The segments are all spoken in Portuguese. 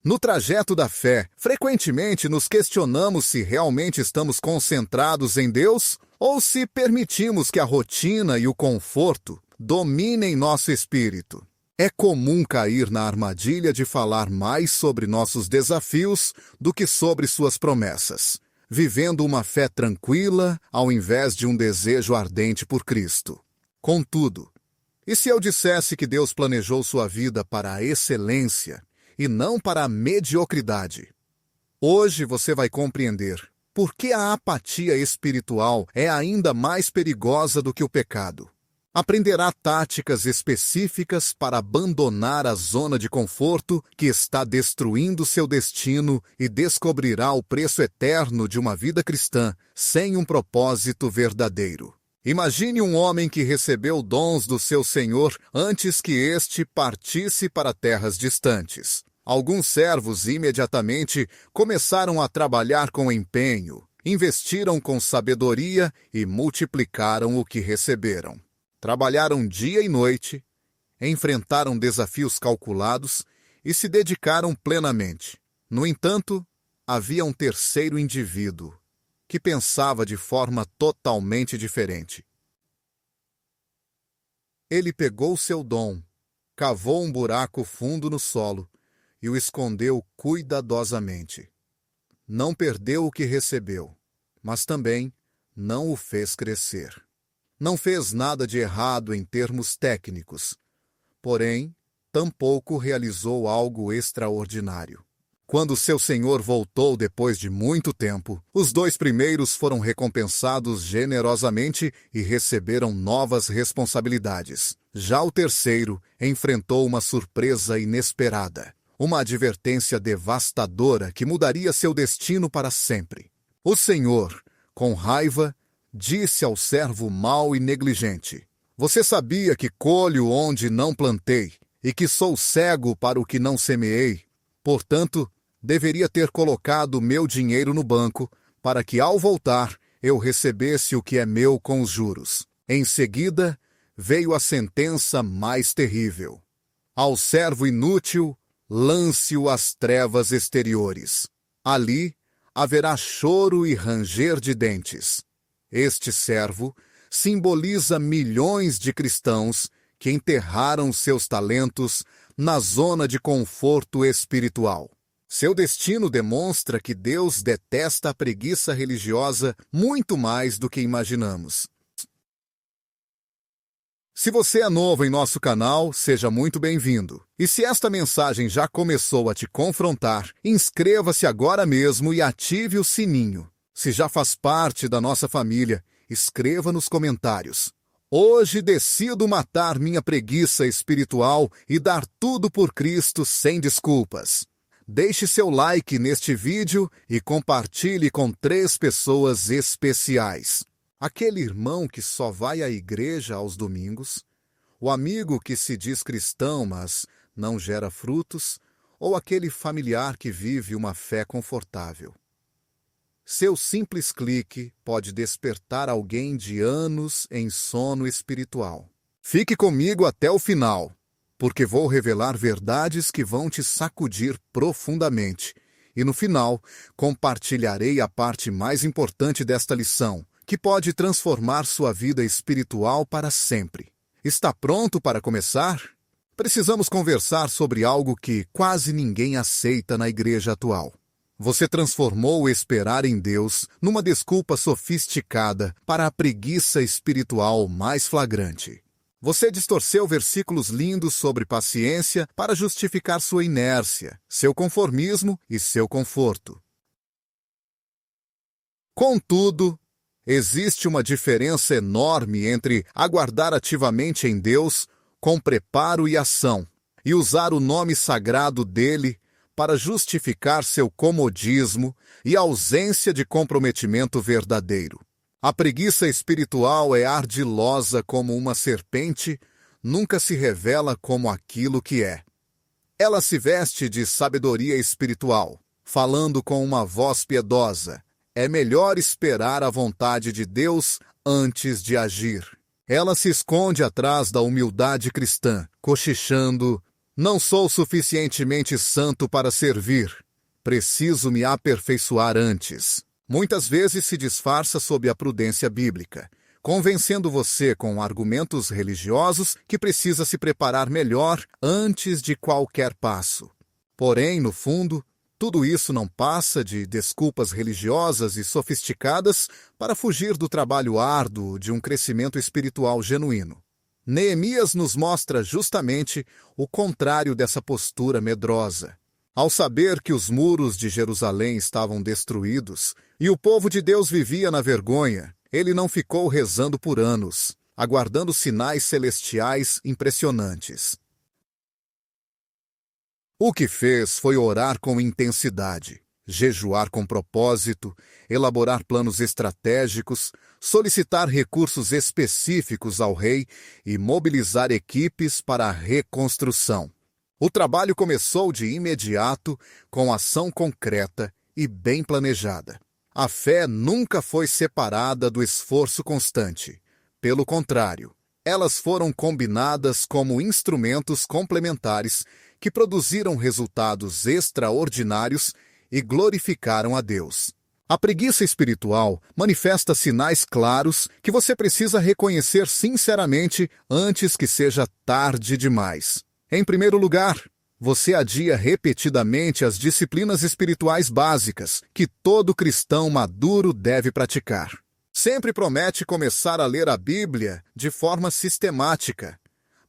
No trajeto da fé, frequentemente nos questionamos se realmente estamos concentrados em Deus ou se permitimos que a rotina e o conforto dominem nosso espírito. É comum cair na armadilha de falar mais sobre nossos desafios do que sobre suas promessas, vivendo uma fé tranquila ao invés de um desejo ardente por Cristo. Contudo, e se eu dissesse que Deus planejou sua vida para a excelência e não para a mediocridade? Hoje você vai compreender por que a apatia espiritual é ainda mais perigosa do que o pecado. Aprenderá táticas específicas para abandonar a zona de conforto que está destruindo seu destino e descobrirá o preço eterno de uma vida cristã sem um propósito verdadeiro. Imagine um homem que recebeu dons do seu Senhor antes que este partisse para terras distantes. Alguns servos imediatamente começaram a trabalhar com empenho, investiram com sabedoria e multiplicaram o que receberam. Trabalharam dia e noite, enfrentaram desafios calculados e se dedicaram plenamente. No entanto, havia um terceiro indivíduo que pensava de forma totalmente diferente. Ele pegou seu dom, cavou um buraco fundo no solo e o escondeu cuidadosamente. Não perdeu o que recebeu, mas também não o fez crescer. Não fez nada de errado em termos técnicos, porém, tampouco realizou algo extraordinário. Quando seu senhor voltou depois de muito tempo, os 2 primeiros foram recompensados generosamente e receberam novas responsabilidades. Já o terceiro enfrentou uma surpresa inesperada, uma advertência devastadora que mudaria seu destino para sempre. O Senhor, com raiva, disse ao servo mau e negligente: "Você sabia que colho onde não plantei e que sou cego para o que não semeei? Portanto, deveria ter colocado meu dinheiro no banco para que, ao voltar, eu recebesse o que é meu com os juros." Em seguida, veio a sentença mais terrível: "Ao servo inútil, lance-o às trevas exteriores. Ali haverá choro e ranger de dentes." Este servo simboliza milhões de cristãos que enterraram seus talentos na zona de conforto espiritual. Seu destino demonstra que Deus detesta a preguiça religiosa muito mais do que imaginamos. Se você é novo em nosso canal, seja muito bem-vindo. E se esta mensagem já começou a te confrontar, inscreva-se agora mesmo e ative o sininho. Se já faz parte da nossa família, escreva nos comentários: "Hoje decido matar minha preguiça espiritual e dar tudo por Cristo sem desculpas." Deixe seu like neste vídeo e compartilhe com 3 pessoas especiais. Aquele irmão que só vai à igreja aos domingos, o amigo que se diz cristão, mas não gera frutos, ou aquele familiar que vive uma fé confortável. Seu simples clique pode despertar alguém de anos em sono espiritual. Fique comigo até o final, porque vou revelar verdades que vão te sacudir profundamente. E no final, compartilharei a parte mais importante desta lição, que pode transformar sua vida espiritual para sempre. Está pronto para começar? Precisamos conversar sobre algo que quase ninguém aceita na igreja atual. Você transformou o esperar em Deus numa desculpa sofisticada para a preguiça espiritual mais flagrante. Você distorceu versículos lindos sobre paciência para justificar sua inércia, seu conformismo e seu conforto. Contudo, existe uma diferença enorme entre aguardar ativamente em Deus, com preparo e ação, e usar o nome sagrado dele para justificar seu comodismo e ausência de comprometimento verdadeiro. A preguiça espiritual é ardilosa como uma serpente, nunca se revela como aquilo que é. Ela se veste de sabedoria espiritual, falando com uma voz piedosa: "É melhor esperar a vontade de Deus antes de agir." Ela se esconde atrás da humildade cristã, cochichando: Não sou suficientemente santo para servir. Preciso me aperfeiçoar antes. Muitas vezes se disfarça sob a prudência bíblica, convencendo você com argumentos religiosos que precisa se preparar melhor antes de qualquer passo. Porém, no fundo, tudo isso não passa de desculpas religiosas e sofisticadas para fugir do trabalho árduo de um crescimento espiritual genuíno. Neemias nos mostra justamente o contrário dessa postura medrosa. Ao saber que os muros de Jerusalém estavam destruídos e o povo de Deus vivia na vergonha, ele não ficou rezando por anos, aguardando sinais celestiais impressionantes. O que fez foi orar com intensidade, jejuar com propósito, elaborar planos estratégicos, solicitar recursos específicos ao rei e mobilizar equipes para a reconstrução. O trabalho começou de imediato, com ação concreta e bem planejada. A fé nunca foi separada do esforço constante. Pelo contrário, elas foram combinadas como instrumentos complementares que produziram resultados extraordinários e glorificaram a Deus. A preguiça espiritual manifesta sinais claros que você precisa reconhecer sinceramente antes que seja tarde demais. Em primeiro lugar, você adia repetidamente as disciplinas espirituais básicas que todo cristão maduro deve praticar. Sempre promete começar a ler a Bíblia de forma sistemática,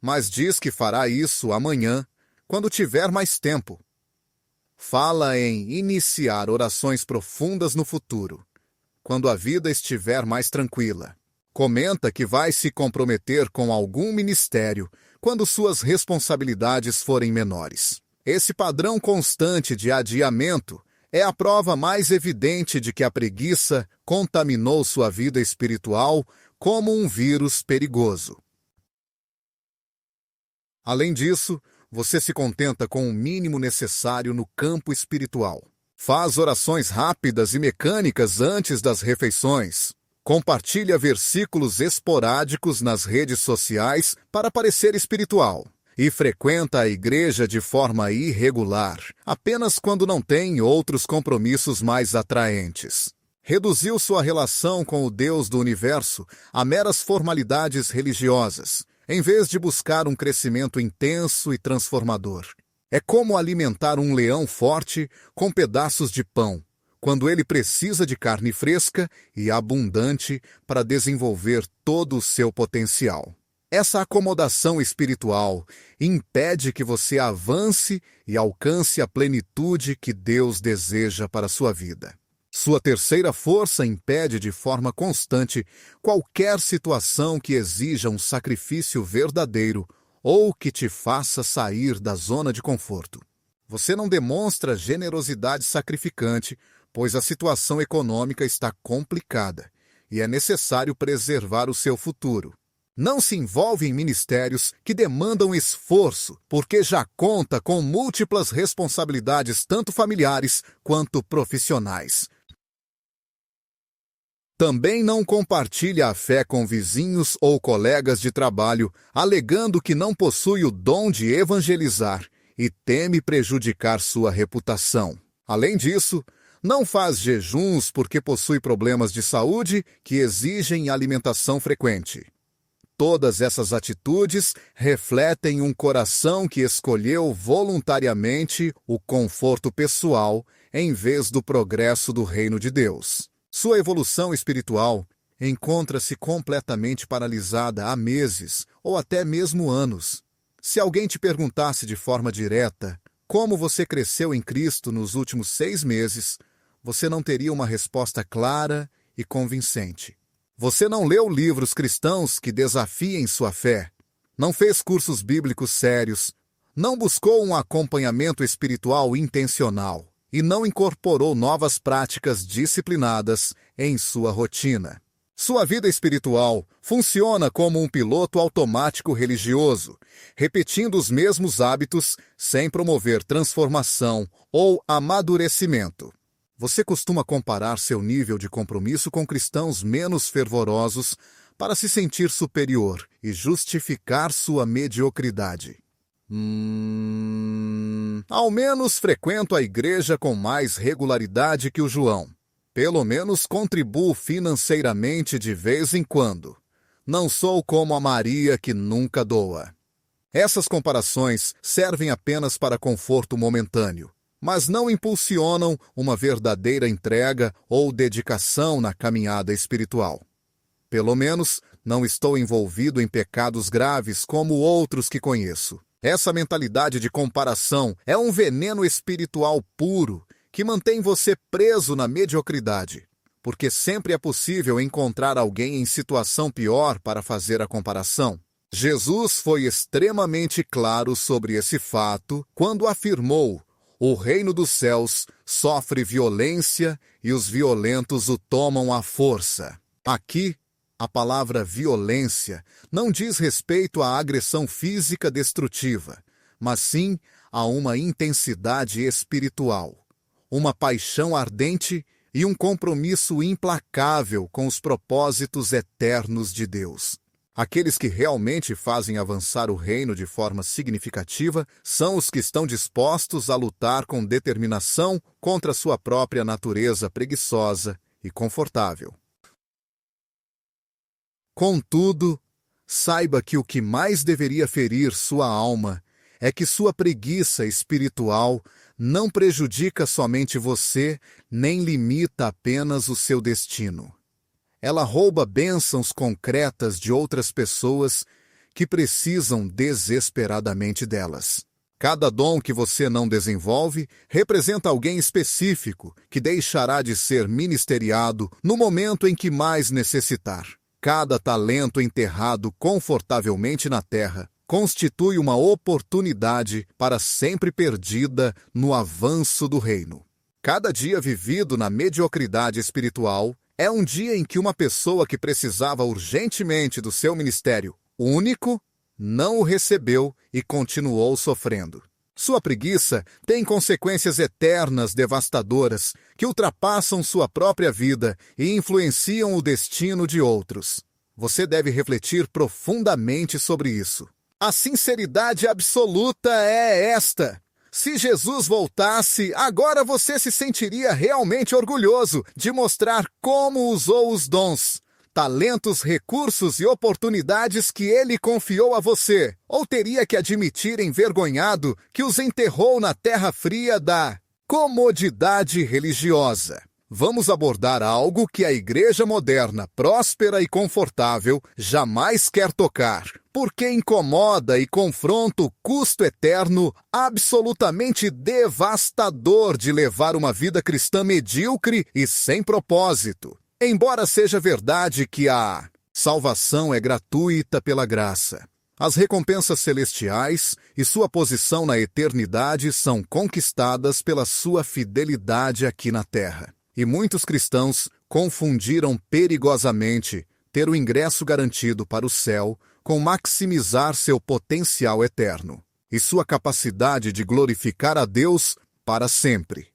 mas diz que fará isso amanhã, quando tiver mais tempo. Fala em iniciar orações profundas no futuro, quando a vida estiver mais tranquila. Comenta que vai se comprometer com algum ministério quando suas responsabilidades forem menores. Esse padrão constante de adiamento é a prova mais evidente de que a preguiça contaminou sua vida espiritual como um vírus perigoso. Além disso, você se contenta com o mínimo necessário no campo espiritual. Faz orações rápidas e mecânicas antes das refeições. Compartilha versículos esporádicos nas redes sociais para parecer espiritual. E frequenta a igreja de forma irregular, apenas quando não tem outros compromissos mais atraentes. Reduziu sua relação com o Deus do universo a meras formalidades religiosas, em vez de buscar um crescimento intenso e transformador. É como alimentar um leão forte com pedaços de pão, quando ele precisa de carne fresca e abundante para desenvolver todo o seu potencial. Essa acomodação espiritual impede que você avance e alcance a plenitude que Deus deseja para a sua vida. Sua terceira força impede de forma constante qualquer situação que exija um sacrifício verdadeiro ou que te faça sair da zona de conforto. Você não demonstra generosidade sacrificante, pois a situação econômica está complicada e é necessário preservar o seu futuro. Não se envolve em ministérios que demandam esforço, porque já conta com múltiplas responsabilidades tanto familiares quanto profissionais. Também não compartilha a fé com vizinhos ou colegas de trabalho, alegando que não possui o dom de evangelizar e teme prejudicar sua reputação. Além disso, não faz jejuns porque possui problemas de saúde que exigem alimentação frequente. Todas essas atitudes refletem um coração que escolheu voluntariamente o conforto pessoal em vez do progresso do reino de Deus. Sua evolução espiritual encontra-se completamente paralisada há meses ou até mesmo anos. Se alguém te perguntasse de forma direta como você cresceu em Cristo nos últimos 6 meses, você não teria uma resposta clara e convincente. Você não leu livros cristãos que desafiem sua fé, não fez cursos bíblicos sérios, não buscou um acompanhamento espiritual intencional e não incorporou novas práticas disciplinadas em sua rotina. Sua vida espiritual funciona como um piloto automático religioso, repetindo os mesmos hábitos sem promover transformação ou amadurecimento. Você costuma comparar seu nível de compromisso com cristãos menos fervorosos para se sentir superior e justificar sua mediocridade. Ao menos frequento a igreja com mais regularidade que o João. Pelo menos contribuo financeiramente de vez em quando. Não sou como a Maria que nunca doa. Essas comparações servem apenas para conforto momentâneo, mas não impulsionam uma verdadeira entrega ou dedicação na caminhada espiritual. Pelo menos, não estou envolvido em pecados graves como outros que conheço. Essa mentalidade de comparação é um veneno espiritual puro que mantém você preso na mediocridade, porque sempre é possível encontrar alguém em situação pior para fazer a comparação. Jesus foi extremamente claro sobre esse fato quando afirmou: o reino dos céus sofre violência e os violentos o tomam à força. Aqui, a palavra violência não diz respeito à agressão física destrutiva, mas sim a uma intensidade espiritual, uma paixão ardente e um compromisso implacável com os propósitos eternos de Deus. Aqueles que realmente fazem avançar o reino de forma significativa são os que estão dispostos a lutar com determinação contra sua própria natureza preguiçosa e confortável. Contudo, saiba que o que mais deveria ferir sua alma é que sua preguiça espiritual não prejudica somente você, nem limita apenas o seu destino. Ela rouba bênçãos concretas de outras pessoas que precisam desesperadamente delas. Cada dom que você não desenvolve representa alguém específico que deixará de ser ministeriado no momento em que mais necessitar. Cada talento enterrado confortavelmente na terra constitui uma oportunidade para sempre perdida no avanço do reino. Cada dia vivido na mediocridade espiritual é um dia em que uma pessoa que precisava urgentemente do seu ministério único não o recebeu e continuou sofrendo. Sua preguiça tem consequências eternas devastadoras que ultrapassam sua própria vida e influenciam o destino de outros. Você deve refletir profundamente sobre isso. A sinceridade absoluta é esta: se Jesus voltasse, agora você se sentiria realmente orgulhoso de mostrar como usou os dons, talentos, recursos e oportunidades que ele confiou a você, ou teria que admitir envergonhado que os enterrou na terra fria da comodidade religiosa? Vamos abordar algo que a igreja moderna, próspera e confortável, jamais quer tocar, porque incomoda e confronta o custo eterno absolutamente devastador de levar uma vida cristã medíocre e sem propósito. Embora seja verdade que a salvação é gratuita pela graça, as recompensas celestiais e sua posição na eternidade são conquistadas pela sua fidelidade aqui na terra. E muitos cristãos confundiram perigosamente ter o ingresso garantido para o céu com maximizar seu potencial eterno e sua capacidade de glorificar a Deus para sempre.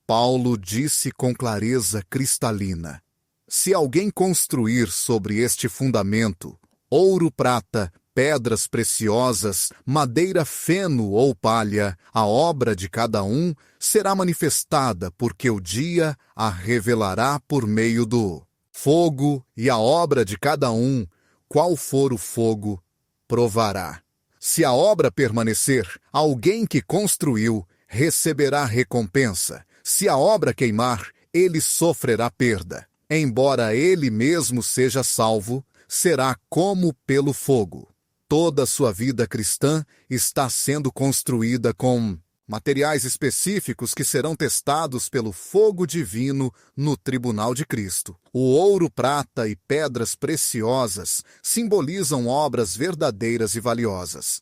Paulo disse com clareza cristalina: se alguém construir sobre este fundamento ouro, prata, pedras preciosas, madeira, feno ou palha, a obra de cada um será manifestada, porque o dia a revelará por meio do fogo, e a obra de cada um, qual for o fogo, provará. Se a obra permanecer, alguém que construiu receberá recompensa. Se a obra queimar, ele sofrerá perda. Embora ele mesmo seja salvo, será como pelo fogo. Toda a sua vida cristã está sendo construída com materiais específicos que serão testados pelo fogo divino no tribunal de Cristo. O ouro, prata e pedras preciosas simbolizam obras verdadeiras e valiosas,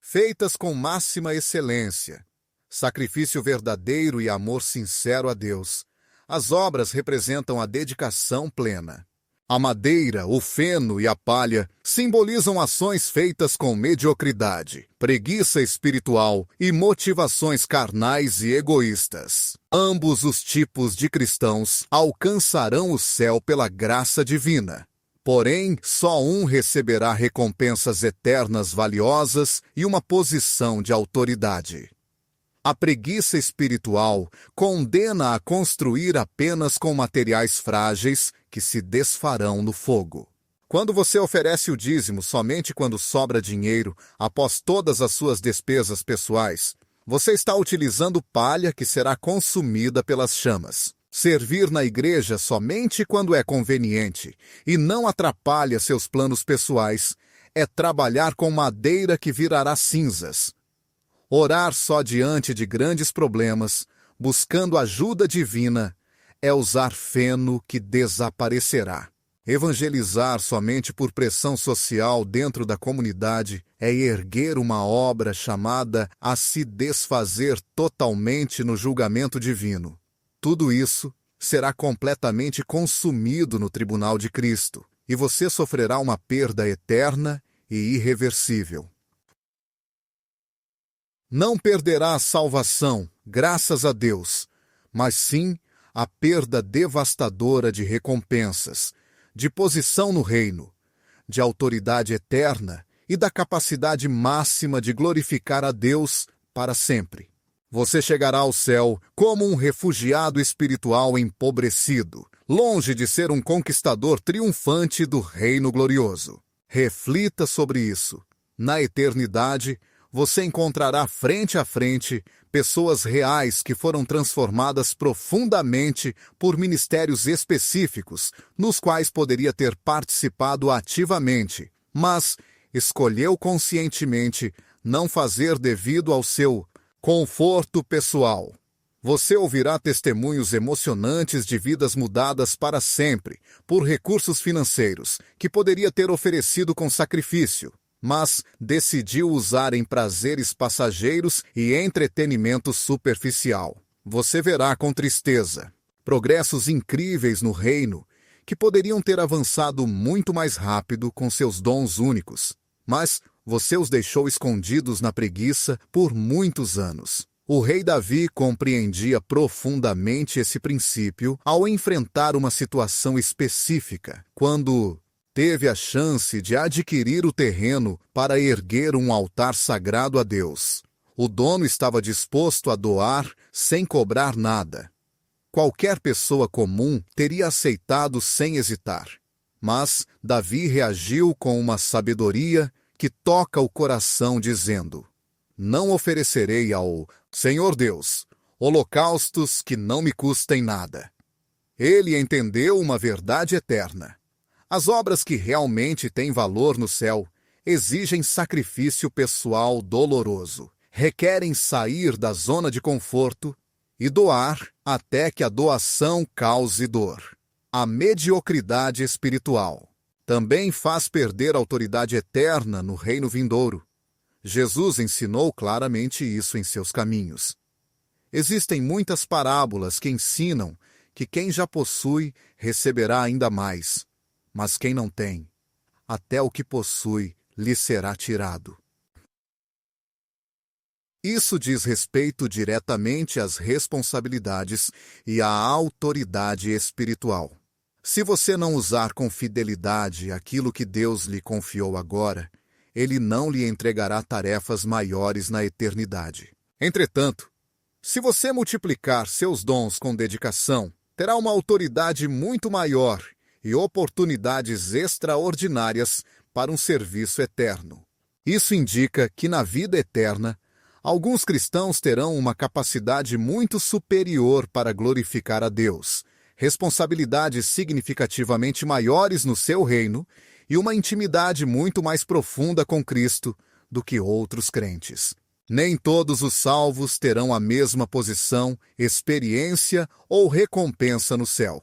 feitas com máxima excelência, sacrifício verdadeiro e amor sincero a Deus. As obras representam a dedicação plena. A madeira, o feno e a palha simbolizam ações feitas com mediocridade, preguiça espiritual e motivações carnais e egoístas. Ambos os tipos de cristãos alcançarão o céu pela graça divina. Porém, só um receberá recompensas eternas valiosas e uma posição de autoridade. A preguiça espiritual condena a construir apenas com materiais frágeis que se desfarão no fogo. Quando você oferece o dízimo somente quando sobra dinheiro, após todas as suas despesas pessoais, você está utilizando palha que será consumida pelas chamas. Servir na igreja somente quando é conveniente e não atrapalha seus planos pessoais é trabalhar com madeira que virará cinzas. Orar só diante de grandes problemas, buscando ajuda divina, é usar feno que desaparecerá. Evangelizar somente por pressão social dentro da comunidade é erguer uma obra chamada a se desfazer totalmente no julgamento divino. Tudo isso será completamente consumido no tribunal de Cristo, e você sofrerá uma perda eterna e irreversível. Não perderá a salvação, graças a Deus, mas sim a perda devastadora de recompensas, de posição no reino, de autoridade eterna e da capacidade máxima de glorificar a Deus para sempre. Você chegará ao céu como um refugiado espiritual empobrecido, longe de ser um conquistador triunfante do reino glorioso. Reflita sobre isso. Na eternidade, você encontrará frente a frente pessoas reais que foram transformadas profundamente por ministérios específicos, nos quais poderia ter participado ativamente, mas escolheu conscientemente não fazer devido ao seu conforto pessoal. Você ouvirá testemunhos emocionantes de vidas mudadas para sempre por recursos financeiros que poderia ter oferecido com sacrifício, mas decidiu usar em prazeres passageiros e entretenimento superficial. Você verá com tristeza progressos incríveis no reino que poderiam ter avançado muito mais rápido com seus dons únicos, mas você os deixou escondidos na preguiça por muitos anos. O rei Davi compreendia profundamente esse princípio ao enfrentar uma situação específica, quando teve a chance de adquirir o terreno para erguer um altar sagrado a Deus. O dono estava disposto a doar sem cobrar nada. Qualquer pessoa comum teria aceitado sem hesitar. Mas Davi reagiu com uma sabedoria que toca o coração, dizendo: não oferecerei ao Senhor Deus holocaustos que não me custem nada. Ele entendeu uma verdade eterna. As obras que realmente têm valor no céu exigem sacrifício pessoal doloroso, requerem sair da zona de conforto e doar até que a doação cause dor. A mediocridade espiritual também faz perder a autoridade eterna no reino vindouro. Jesus ensinou claramente isso em seus caminhos. Existem muitas parábolas que ensinam que quem já possui receberá ainda mais, mas quem não tem, até o que possui lhe será tirado. Isso diz respeito diretamente às responsabilidades e à autoridade espiritual. Se você não usar com fidelidade aquilo que Deus lhe confiou agora, Ele não lhe entregará tarefas maiores na eternidade. Entretanto, se você multiplicar seus dons com dedicação, terá uma autoridade muito maior e oportunidades extraordinárias para um serviço eterno. Isso indica que na vida eterna, alguns cristãos terão uma capacidade muito superior para glorificar a Deus, responsabilidades significativamente maiores no seu reino e uma intimidade muito mais profunda com Cristo do que outros crentes. Nem todos os salvos terão a mesma posição, experiência ou recompensa no céu.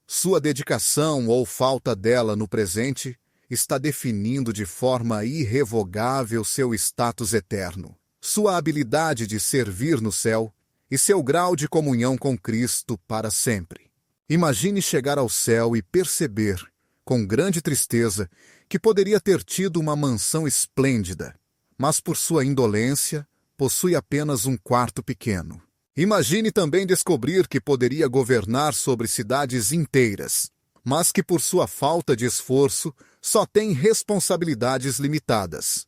Sua dedicação ou falta dela no presente está definindo de forma irrevogável seu status eterno, sua habilidade de servir no céu e seu grau de comunhão com Cristo para sempre. Imagine chegar ao céu e perceber, com grande tristeza, que poderia ter tido uma mansão esplêndida, mas por sua indolência, possui apenas um quarto pequeno. Imagine também descobrir que poderia governar sobre cidades inteiras, mas que por sua falta de esforço só tem responsabilidades limitadas.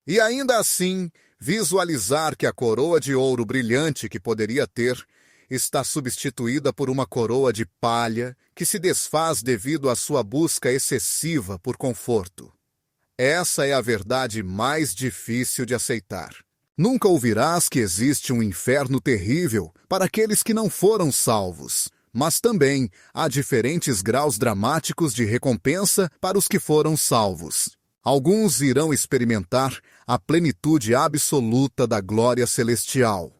E ainda assim, visualizar que a coroa de ouro brilhante que poderia ter está substituída por uma coroa de palha que se desfaz devido à sua busca excessiva por conforto. Essa é a verdade mais difícil de aceitar. Nunca ouvirás que existe um inferno terrível para aqueles que não foram salvos, mas também há diferentes graus dramáticos de recompensa para os que foram salvos. Alguns irão experimentar a plenitude absoluta da glória celestial,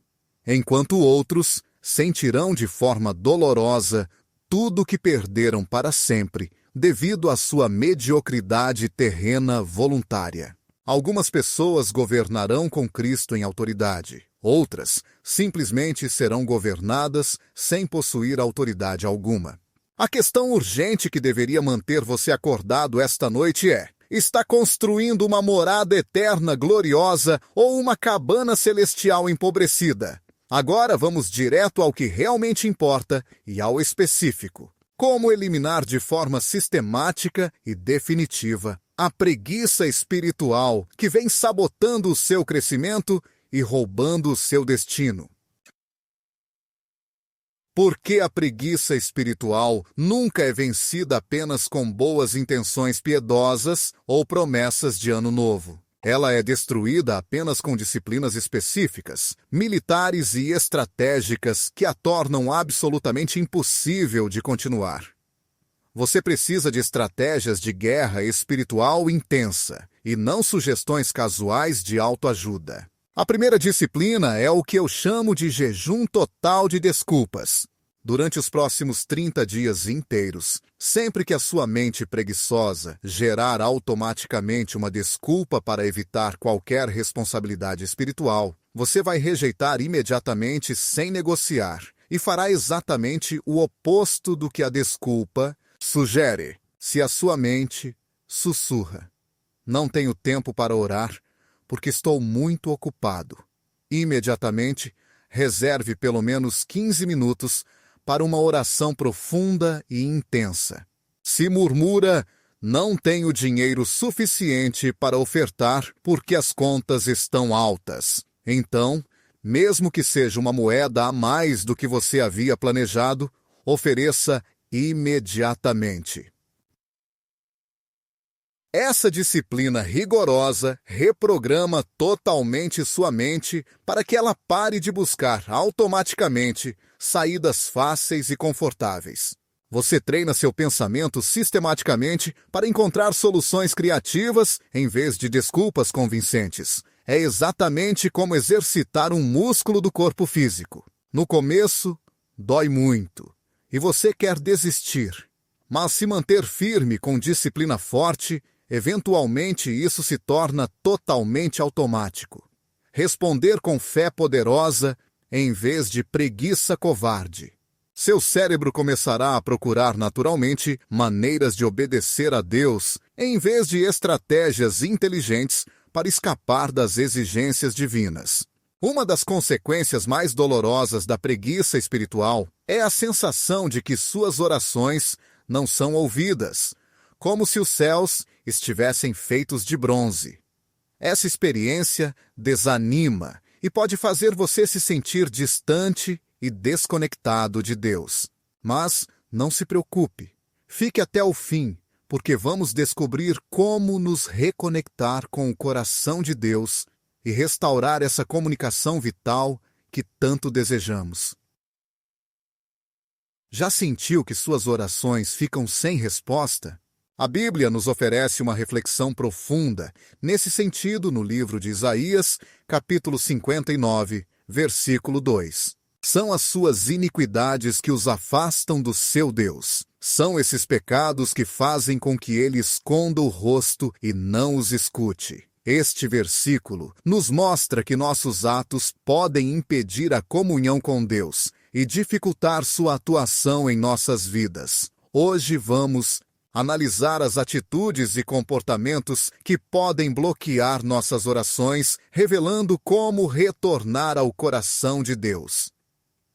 enquanto outros sentirão de forma dolorosa tudo o que perderam para sempre devido à sua mediocridade terrena voluntária. Algumas pessoas governarão com Cristo em autoridade. Outras simplesmente serão governadas sem possuir autoridade alguma. A questão urgente que deveria manter você acordado esta noite é: está construindo uma morada eterna gloriosa ou uma cabana celestial empobrecida? Agora vamos direto ao que realmente importa e ao específico. Como eliminar de forma sistemática e definitiva a preguiça espiritual que vem sabotando o seu crescimento e roubando o seu destino. Porque a preguiça espiritual nunca é vencida apenas com boas intenções piedosas ou promessas de ano novo. Ela é destruída apenas com disciplinas específicas, militares e estratégicas que a tornam absolutamente impossível de continuar. Você precisa de estratégias de guerra espiritual intensa e não sugestões casuais de autoajuda. A primeira disciplina é o que eu chamo de jejum total de desculpas. Durante os próximos 30 dias inteiros, sempre que a sua mente preguiçosa gerar automaticamente uma desculpa para evitar qualquer responsabilidade espiritual, você vai rejeitar imediatamente sem negociar e fará exatamente o oposto do que a desculpa sugere. Se a sua mente sussurra: "Não tenho tempo para orar, porque estou muito ocupado", imediatamente reserve pelo menos 15 minutos para uma oração profunda e intensa. Se murmura: "Não tenho dinheiro suficiente para ofertar porque as contas estão altas", então, mesmo que seja uma moeda a mais do que você havia planejado, ofereça imediatamente. Essa disciplina rigorosa reprograma totalmente sua mente para que ela pare de buscar automaticamente saídas fáceis e confortáveis. Você treina seu pensamento sistematicamente para encontrar soluções criativas em vez de desculpas convincentes. É exatamente como exercitar um músculo do corpo físico. No começo, dói muito e você quer desistir. Mas se manter firme com disciplina forte, eventualmente isso se torna totalmente automático. Responder com fé poderosa em vez de preguiça covarde. Seu cérebro começará a procurar naturalmente maneiras de obedecer a Deus em vez de estratégias inteligentes para escapar das exigências divinas. Uma das consequências mais dolorosas da preguiça espiritual é a sensação de que suas orações não são ouvidas, como se os céus estivessem feitos de bronze. Essa experiência desanima e pode fazer você se sentir distante e desconectado de Deus. Mas não se preocupe, fique até o fim, porque vamos descobrir como nos reconectar com o coração de Deus e restaurar essa comunicação vital que tanto desejamos. Já sentiu que suas orações ficam sem resposta? A Bíblia nos oferece uma reflexão profunda nesse sentido no livro de Isaías, capítulo 59, versículo 2. São as suas iniquidades que os afastam do seu Deus. São esses pecados que fazem com que ele esconda o rosto e não os escute. Este versículo nos mostra que nossos atos podem impedir a comunhão com Deus e dificultar sua atuação em nossas vidas. Hoje vamos analisar as atitudes e comportamentos que podem bloquear nossas orações, revelando como retornar ao coração de Deus.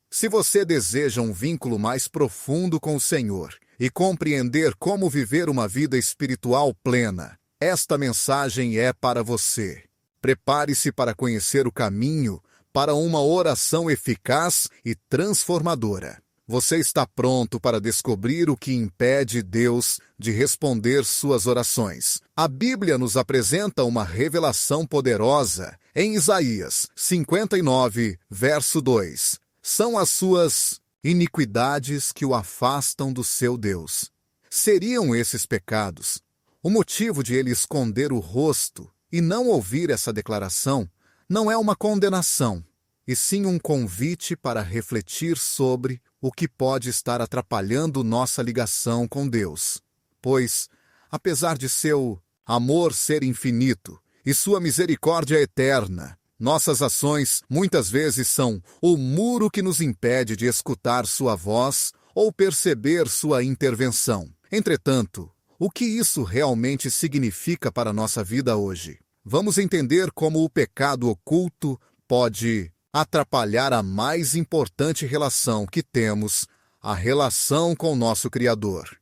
Se você deseja um vínculo mais profundo com o Senhor e compreender como viver uma vida espiritual plena, esta mensagem é para você. Prepare-se para conhecer o caminho para uma oração eficaz e transformadora. Você está pronto para descobrir o que impede Deus de responder suas orações. A Bíblia nos apresenta uma revelação poderosa em Isaías 59, verso 2. São as suas iniquidades que o afastam do seu Deus. Seriam esses pecados o motivo de ele esconder o rosto e não ouvir essa declaração? Não é uma condenação, e sim um convite para refletir sobre o que pode estar atrapalhando nossa ligação com Deus. Pois, apesar de seu amor ser infinito e sua misericórdia eterna, nossas ações muitas vezes são o muro que nos impede de escutar sua voz ou perceber sua intervenção. Entretanto, o que isso realmente significa para a nossa vida hoje? Vamos entender como o pecado oculto pode atrapalhar a mais importante relação que temos, a relação com nosso Criador.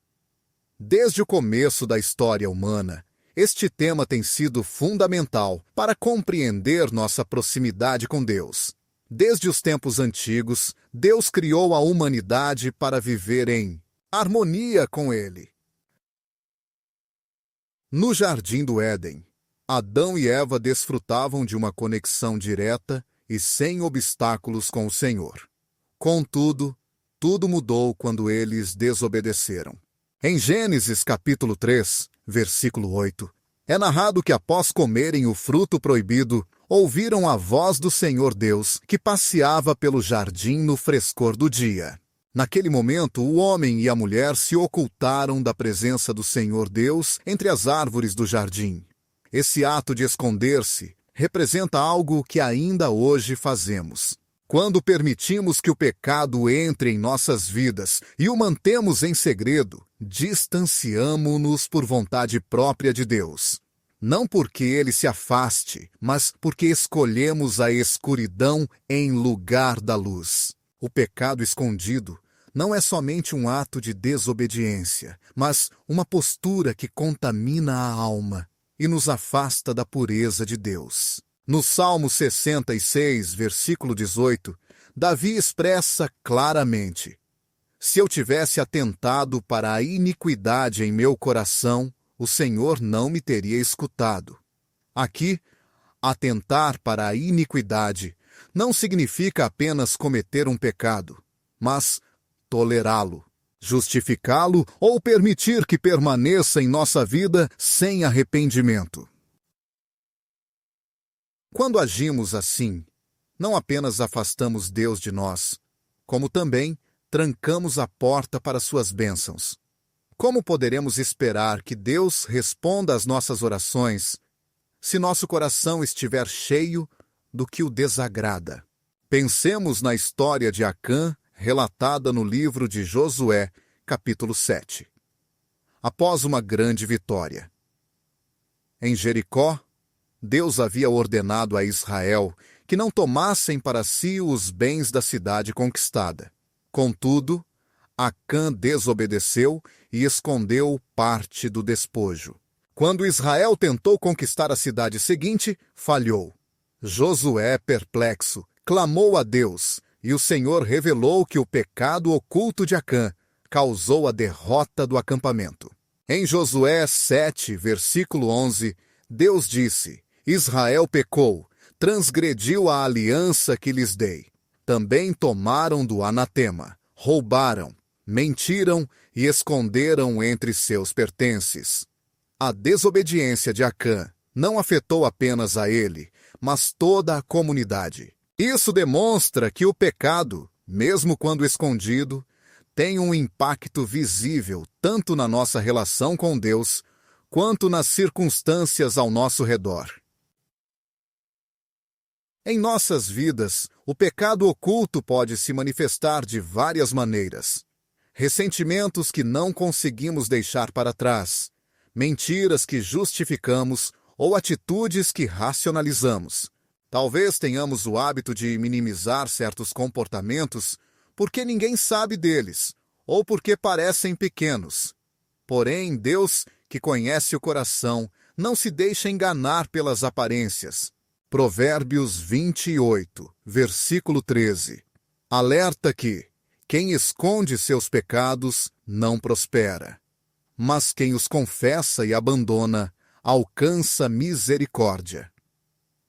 Desde o começo da história humana, este tema tem sido fundamental para compreender nossa proximidade com Deus. Desde os tempos antigos, Deus criou a humanidade para viver em harmonia com Ele. No Jardim do Éden, Adão e Eva desfrutavam de uma conexão direta e sem obstáculos com o Senhor. Contudo, tudo mudou quando eles desobedeceram. Em Gênesis capítulo 3, versículo 8, é narrado que após comerem o fruto proibido, ouviram a voz do Senhor Deus que passeava pelo jardim no frescor do dia. Naquele momento, o homem e a mulher se ocultaram da presença do Senhor Deus entre as árvores do jardim. Esse ato de esconder-se representa algo que ainda hoje fazemos. Quando permitimos que o pecado entre em nossas vidas e o mantemos em segredo, distanciamo-nos por vontade própria de Deus. Não porque ele se afaste, mas porque escolhemos a escuridão em lugar da luz. O pecado escondido não é somente um ato de desobediência, mas uma postura que contamina a alma e nos afasta da pureza de Deus. No Salmo 66, versículo 18, Davi expressa claramente: se eu tivesse atentado para a iniquidade em meu coração, o Senhor não me teria escutado. Aqui, atentar para a iniquidade não significa apenas cometer um pecado, mas tolerá-lo, justificá-lo ou permitir que permaneça em nossa vida sem arrependimento. Quando agimos assim, não apenas afastamos Deus de nós, como também trancamos a porta para suas bênçãos. Como poderemos esperar que Deus responda às nossas orações se nosso coração estiver cheio do que o desagrada? Pensemos na história de Acã, relatada no livro de Josué, capítulo 7. Após uma grande vitória em Jericó, Deus havia ordenado a Israel que não tomassem para si os bens da cidade conquistada. Contudo, Acã desobedeceu e escondeu parte do despojo. Quando Israel tentou conquistar a cidade seguinte, falhou. Josué, perplexo, clamou a Deus, e o Senhor revelou que o pecado oculto de Acã causou a derrota do acampamento. Em Josué 7, versículo 11, Deus disse: Israel pecou, transgrediu a aliança que lhes dei. Também tomaram do anatema, roubaram, mentiram e esconderam entre seus pertences. A desobediência de Acã não afetou apenas a ele, mas toda a comunidade. Isso demonstra que o pecado, mesmo quando escondido, tem um impacto visível tanto na nossa relação com Deus, quanto nas circunstâncias ao nosso redor. Em nossas vidas, o pecado oculto pode se manifestar de várias maneiras. Ressentimentos que não conseguimos deixar para trás, mentiras que justificamos ou atitudes que racionalizamos. Talvez tenhamos o hábito de minimizar certos comportamentos porque ninguém sabe deles, ou porque parecem pequenos. Porém, Deus, que conhece o coração, não se deixa enganar pelas aparências. Provérbios 28, versículo 13. Alerta que quem esconde seus pecados não prospera, mas quem os confessa e abandona alcança misericórdia.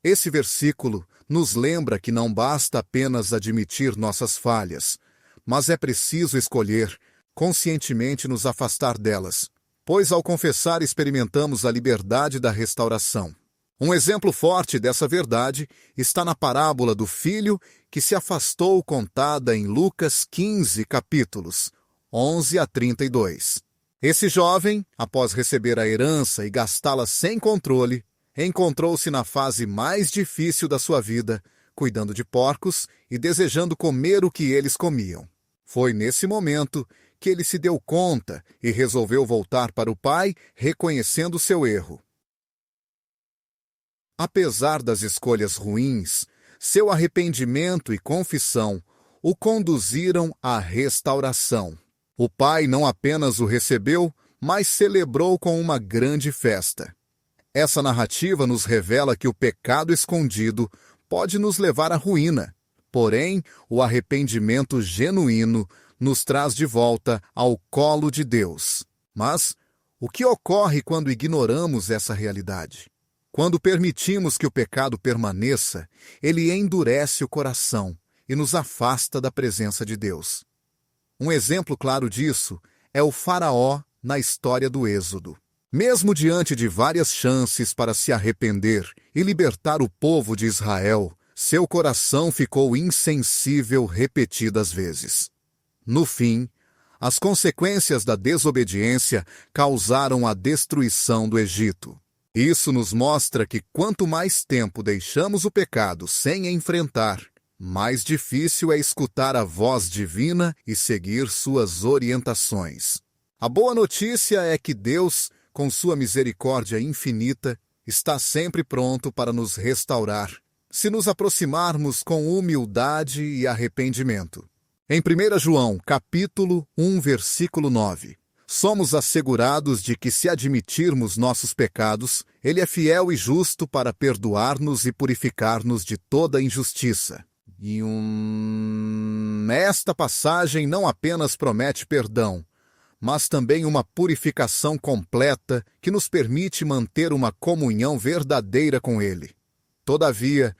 Esse versículo nos lembra que não basta apenas admitir nossas falhas, mas é preciso escolher conscientemente nos afastar delas, pois ao confessar experimentamos a liberdade da restauração. Um exemplo forte dessa verdade está na parábola do filho que se afastou, contada em Lucas 15, capítulos 11 a 32. Esse jovem, após receber a herança e gastá-la sem controle, encontrou-se na fase mais difícil da sua vida, cuidando de porcos e desejando comer o que eles comiam. Foi nesse momento que ele se deu conta e resolveu voltar para o pai, reconhecendo seu erro. Apesar das escolhas ruins, seu arrependimento e confissão o conduziram à restauração. O pai não apenas o recebeu, mas celebrou com uma grande festa. Essa narrativa nos revela que o pecado escondido pode nos levar à ruína, porém, o arrependimento genuíno nos traz de volta ao colo de Deus. Mas o que ocorre quando ignoramos essa realidade? Quando permitimos que o pecado permaneça, ele endurece o coração e nos afasta da presença de Deus. Um exemplo claro disso é o Faraó na história do Êxodo. Mesmo diante de várias chances para se arrepender e libertar o povo de Israel, seu coração ficou insensível repetidas vezes. No fim, as consequências da desobediência causaram a destruição do Egito. Isso nos mostra que quanto mais tempo deixamos o pecado sem enfrentar, mais difícil é escutar a voz divina e seguir suas orientações. A boa notícia é que Deus, com sua misericórdia infinita, está sempre pronto para nos restaurar, se nos aproximarmos com humildade e arrependimento. Em 1 João, capítulo 1, versículo 9, somos assegurados de que, se admitirmos nossos pecados, Ele é fiel e justo para perdoar-nos e purificar-nos de toda injustiça. Esta passagem não apenas promete perdão, mas também uma purificação completa que nos permite manter uma comunhão verdadeira com Ele. Todavia,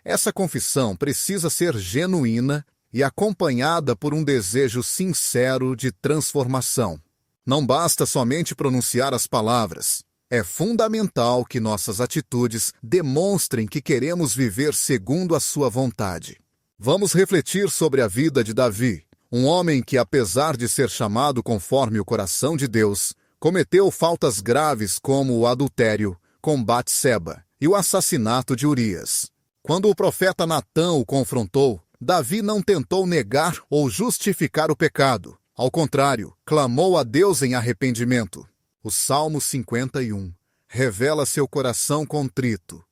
essa confissão precisa ser genuína e acompanhada por um desejo sincero de transformação. Não basta somente pronunciar as palavras. É fundamental que nossas atitudes demonstrem que queremos viver segundo a sua vontade. Vamos refletir sobre a vida de Davi, um homem que, apesar de ser chamado conforme o coração de Deus, cometeu faltas graves como o adultério com Batseba e o assassinato de Urias. Quando o profeta Natã o confrontou, Davi não tentou negar ou justificar o pecado. Ao contrário, clamou a Deus em arrependimento. O Salmo 51 revela seu coração contrito.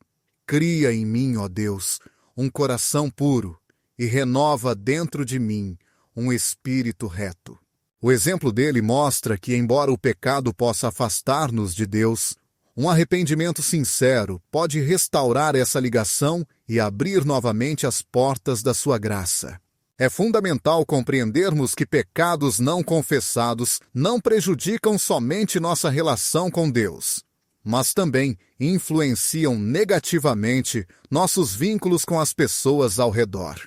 Cria em mim, ó Deus, um coração puro e renova dentro de mim um espírito reto. O exemplo dele mostra que, embora o pecado possa afastar-nos de Deus, um arrependimento sincero pode restaurar essa ligação e abrir novamente as portas da sua graça. É fundamental compreendermos que pecados não confessados não prejudicam somente nossa relação com Deus, mas também influenciam negativamente nossos vínculos com as pessoas ao redor.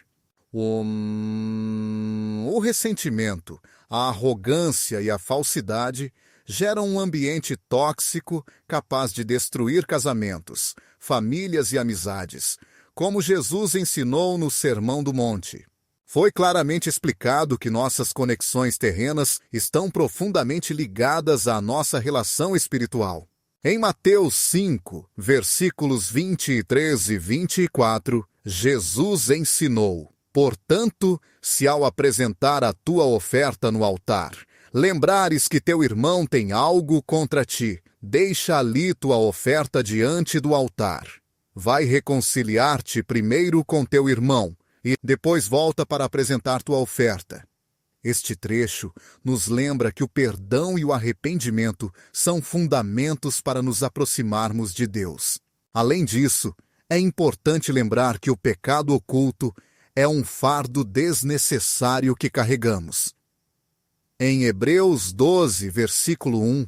O ressentimento, a arrogância e a falsidade geram um ambiente tóxico capaz de destruir casamentos, famílias e amizades, como Jesus ensinou no Sermão do Monte. Foi claramente explicado que nossas conexões terrenas estão profundamente ligadas à nossa relação espiritual. Em Mateus 5, versículos 23 e 24, Jesus ensinou: portanto, se ao apresentar a tua oferta no altar, lembrares que teu irmão tem algo contra ti, deixa ali tua oferta diante do altar. Vai reconciliar-te primeiro com teu irmão, e depois volta para apresentar tua oferta. Este trecho nos lembra que o perdão e o arrependimento são fundamentos para nos aproximarmos de Deus. Além disso, é importante lembrar que o pecado oculto é um fardo desnecessário que carregamos. Em Hebreus 12, versículo 1,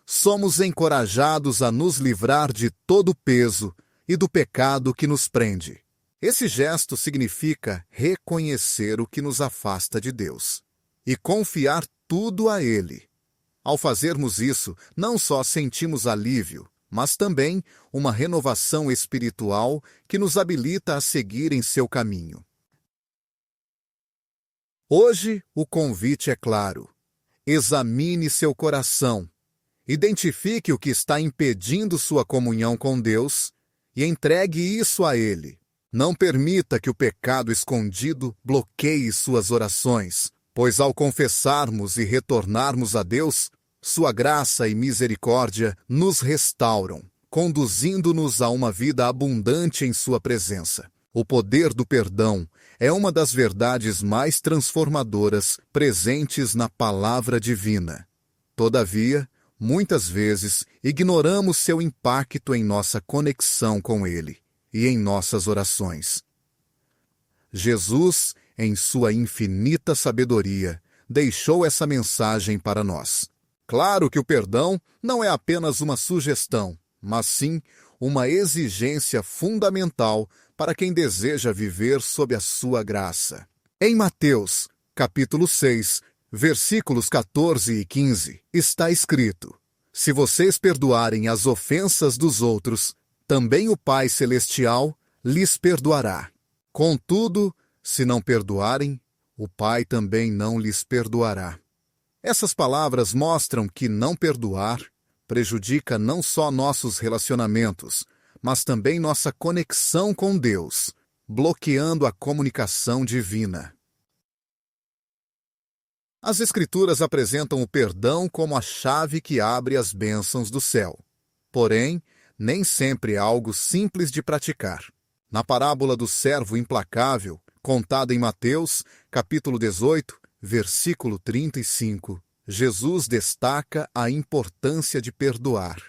somos encorajados a nos livrar de todo o peso e do pecado que nos prende. Esse gesto significa reconhecer o que nos afasta de Deus e confiar tudo a Ele. Ao fazermos isso, não só sentimos alívio, mas também uma renovação espiritual que nos habilita a seguir em seu caminho. Hoje, o convite é claro. Examine seu coração, identifique o que está impedindo sua comunhão com Deus e entregue isso a Ele. Não permita que o pecado escondido bloqueie suas orações, pois ao confessarmos e retornarmos a Deus, sua graça e misericórdia nos restauram, conduzindo-nos a uma vida abundante em sua presença. O poder do perdão é uma das verdades mais transformadoras presentes na palavra divina. Todavia, muitas vezes, ignoramos seu impacto em nossa conexão com Ele e em nossas orações. Jesus, em sua infinita sabedoria, deixou essa mensagem para nós. Claro que o perdão não é apenas uma sugestão, mas sim uma exigência fundamental para quem deseja viver sob a sua graça. Em Mateus, capítulo 6, versículos 14 e 15, está escrito: Se vocês perdoarem as ofensas dos outros, também o Pai Celestial lhes perdoará. Contudo, se não perdoarem, o Pai também não lhes perdoará. Essas palavras mostram que não perdoar prejudica não só nossos relacionamentos, mas também nossa conexão com Deus, bloqueando a comunicação divina. As Escrituras apresentam o perdão como a chave que abre as bênçãos do céu. Porém, nem sempre é algo simples de praticar. Na parábola do servo implacável, contada em Mateus, capítulo 18, versículo 35, Jesus destaca a importância de perdoar.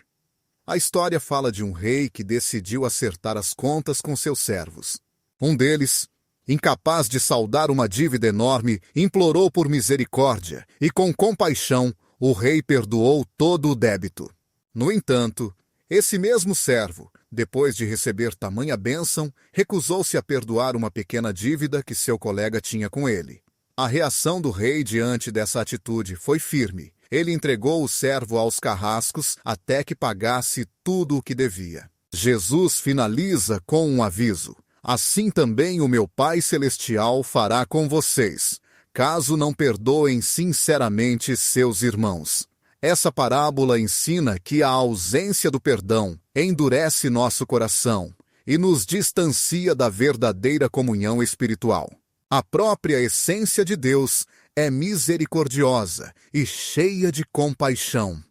A história fala de um rei que decidiu acertar as contas com seus servos. Um deles, incapaz de saldar uma dívida enorme, implorou por misericórdia e, com compaixão, o rei perdoou todo o débito. No entanto, esse mesmo servo, depois de receber tamanha bênção, recusou-se a perdoar uma pequena dívida que seu colega tinha com ele. A reação do rei diante dessa atitude foi firme. Ele entregou o servo aos carrascos até que pagasse tudo o que devia. Jesus finaliza com um aviso: assim também o meu Pai Celestial fará com vocês, caso não perdoem sinceramente seus irmãos. Essa parábola ensina que a ausência do perdão endurece nosso coração e nos distancia da verdadeira comunhão espiritual. A própria essência de Deus é misericordiosa e cheia de compaixão.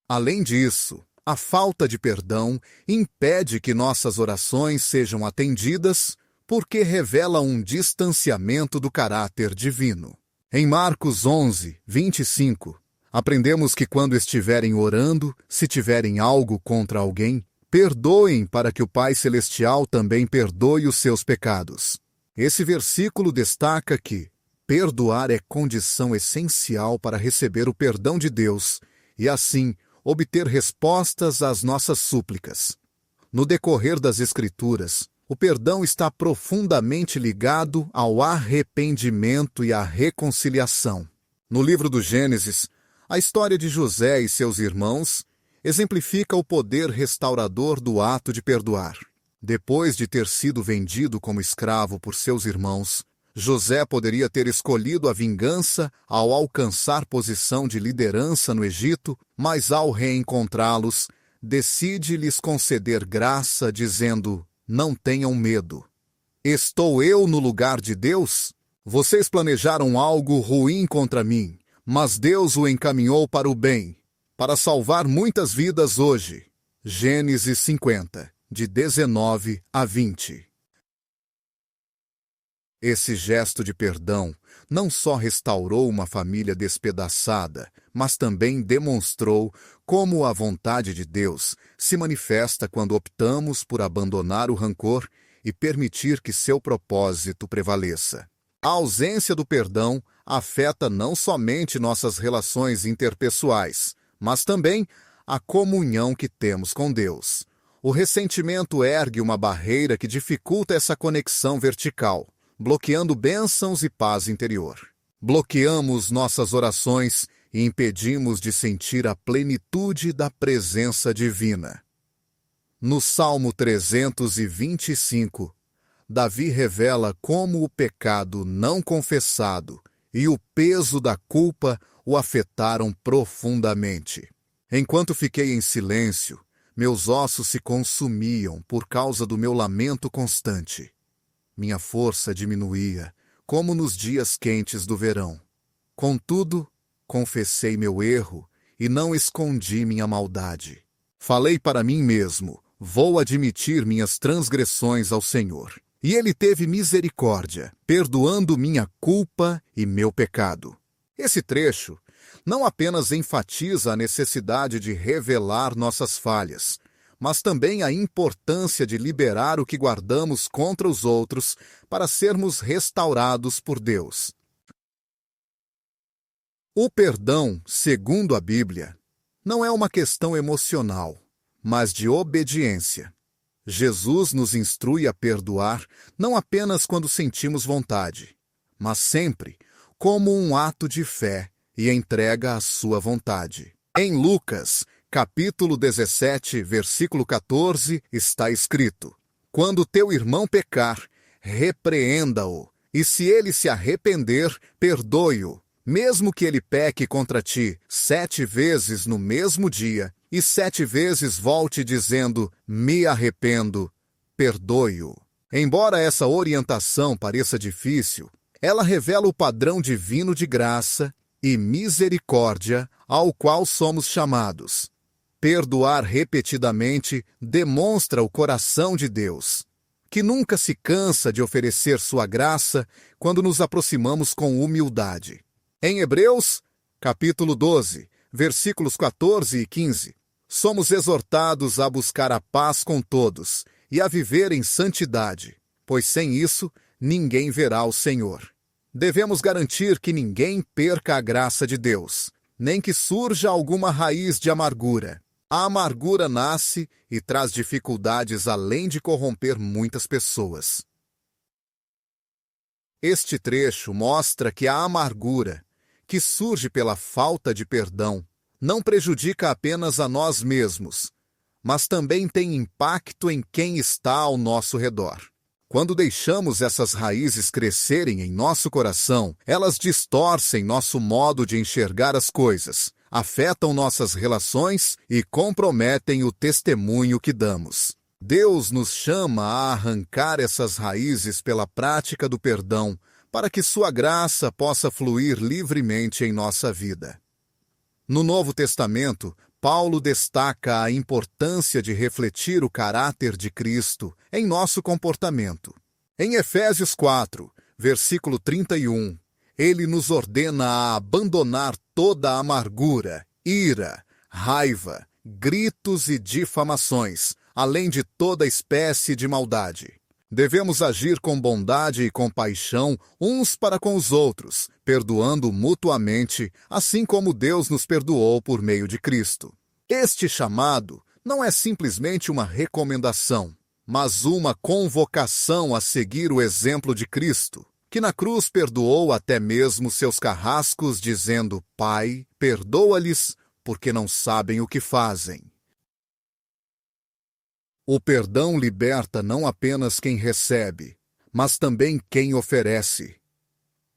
Além disso, a falta de perdão impede que nossas orações sejam atendidas, porque revela um distanciamento do caráter divino. Em Marcos 11, 25, aprendemos que quando estiverem orando, se tiverem algo contra alguém, perdoem para que o Pai Celestial também perdoe os seus pecados. Esse versículo destaca que perdoar é condição essencial para receber o perdão de Deus e, assim, obter respostas às nossas súplicas. No decorrer das Escrituras, o perdão está profundamente ligado ao arrependimento e à reconciliação. No livro do Gênesis, a história de José e seus irmãos exemplifica o poder restaurador do ato de perdoar. Depois de ter sido vendido como escravo por seus irmãos, José poderia ter escolhido a vingança ao alcançar posição de liderança no Egito, mas ao reencontrá-los, decide lhes conceder graça, dizendo: não tenham medo. Estou eu no lugar de Deus? Vocês planejaram algo ruim contra mim, mas Deus o encaminhou para o bem, para salvar muitas vidas hoje. Gênesis 50, de 19 a 20. Esse gesto de perdão não só restaurou uma família despedaçada, mas também demonstrou como a vontade de Deus se manifesta quando optamos por abandonar o rancor e permitir que seu propósito prevaleça. A ausência do perdão afeta não somente nossas relações interpessoais, mas também a comunhão que temos com Deus. O ressentimento ergue uma barreira que dificulta essa conexão vertical, bloqueando bênçãos e paz interior. Bloqueamos nossas orações e impedimos de sentir a plenitude da presença divina. No Salmo 325, Davi revela como o pecado não confessado e o peso da culpa o afetaram profundamente. Enquanto fiquei em silêncio, meus ossos se consumiam por causa do meu lamento constante. Minha força diminuía, como nos dias quentes do verão. Contudo, confessei meu erro e não escondi minha maldade. Falei para mim mesmo: vou admitir minhas transgressões ao Senhor. E Ele teve misericórdia, perdoando minha culpa e meu pecado. Esse trecho não apenas enfatiza a necessidade de revelar nossas falhas, mas também a importância de liberar o que guardamos contra os outros para sermos restaurados por Deus. O perdão, segundo a Bíblia, não é uma questão emocional, mas de obediência. Jesus nos instrui a perdoar não apenas quando sentimos vontade, mas sempre como um ato de fé e entrega à sua vontade. Em Lucas, capítulo 17, versículo 14, está escrito: quando teu irmão pecar, repreenda-o, e se ele se arrepender, perdoe-o, mesmo que ele peque contra ti 7 vezes no mesmo dia, e 7 vezes volte dizendo, me arrependo, perdoe-o. Embora essa orientação pareça difícil, ela revela o padrão divino de graça e misericórdia ao qual somos chamados. Perdoar repetidamente demonstra o coração de Deus, que nunca se cansa de oferecer sua graça quando nos aproximamos com humildade. Em Hebreus, capítulo 12, versículos 14 e 15, somos exortados a buscar a paz com todos e a viver em santidade, pois sem isso ninguém verá o Senhor. Devemos garantir que ninguém perca a graça de Deus, nem que surja alguma raiz de amargura. A amargura nasce e traz dificuldades além de corromper muitas pessoas. Este trecho mostra que a amargura, que surge pela falta de perdão, não prejudica apenas a nós mesmos, mas também tem impacto em quem está ao nosso redor. Quando deixamos essas raízes crescerem em nosso coração, elas distorcem nosso modo de enxergar as coisas, afetam nossas relações e comprometem o testemunho que damos. Deus nos chama a arrancar essas raízes pela prática do perdão, para que sua graça possa fluir livremente em nossa vida. No Novo Testamento, Paulo destaca a importância de refletir o caráter de Cristo em nosso comportamento. Em Efésios 4, versículo 31, ele nos ordena a abandonar toda a amargura, ira, raiva, gritos e difamações, além de toda espécie de maldade. Devemos agir com bondade e compaixão uns para com os outros, perdoando mutuamente, assim como Deus nos perdoou por meio de Cristo. Este chamado não é simplesmente uma recomendação, mas uma convocação a seguir o exemplo de Cristo, que na cruz perdoou até mesmo seus carrascos, dizendo: Pai, perdoa-lhes, porque não sabem o que fazem. O perdão liberta não apenas quem recebe, mas também quem oferece.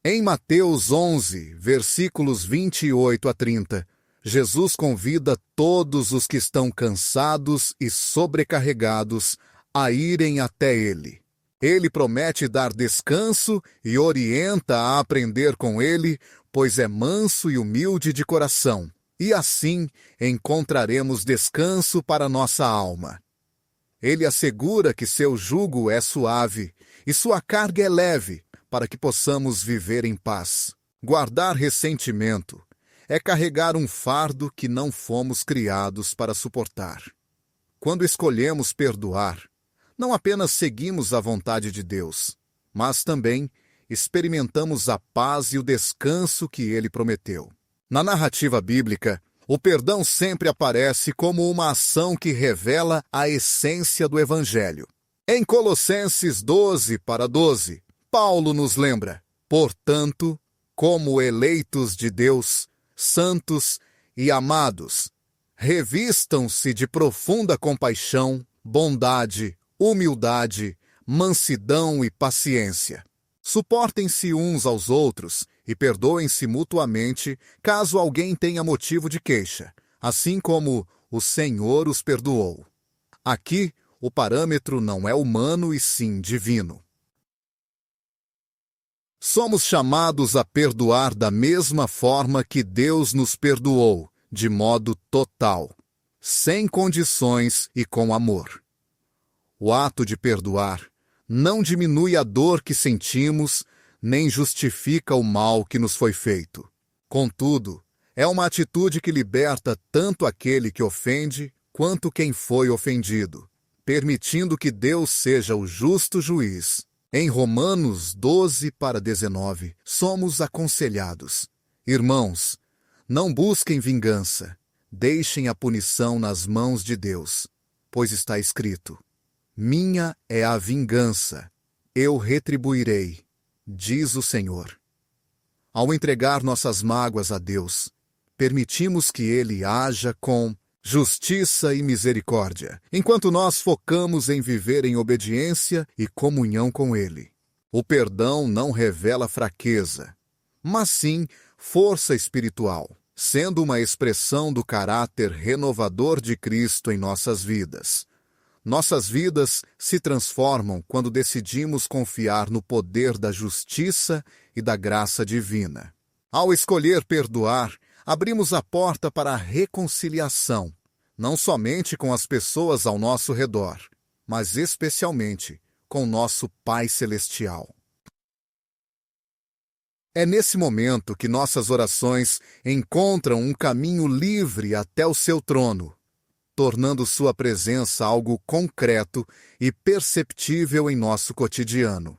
Em Mateus 11, versículos 28 a 30, Jesus convida todos os que estão cansados e sobrecarregados a irem até Ele. Ele promete dar descanso e orienta a aprender com Ele, pois é manso e humilde de coração, e assim encontraremos descanso para nossa alma. Ele assegura que seu jugo é suave e sua carga é leve, para que possamos viver em paz. Guardar ressentimento é carregar um fardo que não fomos criados para suportar. Quando escolhemos perdoar, não apenas seguimos a vontade de Deus, mas também experimentamos a paz e o descanso que Ele prometeu. Na narrativa bíblica, o perdão sempre aparece como uma ação que revela a essência do Evangelho. Em Colossenses 12:12, Paulo nos lembra: portanto, como eleitos de Deus, santos e amados, revistam-se de profunda compaixão, bondade, humildade, mansidão e paciência. Suportem-se uns aos outros e perdoem-se mutuamente caso alguém tenha motivo de queixa, assim como o Senhor os perdoou. Aqui, o parâmetro não é humano e sim divino. Somos chamados a perdoar da mesma forma que Deus nos perdoou, de modo total, sem condições e com amor. O ato de perdoar não diminui a dor que sentimos, nem justifica o mal que nos foi feito. Contudo, é uma atitude que liberta tanto aquele que ofende, quanto quem foi ofendido, permitindo que Deus seja o justo juiz. Em Romanos 12:19, somos aconselhados: irmãos, não busquem vingança, deixem a punição nas mãos de Deus, pois está escrito: minha é a vingança, eu retribuirei, diz o Senhor. Ao entregar nossas mágoas a Deus, permitimos que Ele haja com justiça e misericórdia, enquanto nós focamos em viver em obediência e comunhão com Ele. O perdão não revela fraqueza, mas sim força espiritual, sendo uma expressão do caráter renovador de Cristo em nossas vidas. Nossas vidas se transformam quando decidimos confiar no poder da justiça e da graça divina. Ao escolher perdoar, abrimos a porta para a reconciliação, não somente com as pessoas ao nosso redor, mas especialmente com nosso Pai Celestial. É nesse momento que nossas orações encontram um caminho livre até o seu trono, tornando sua presença algo concreto e perceptível em nosso cotidiano.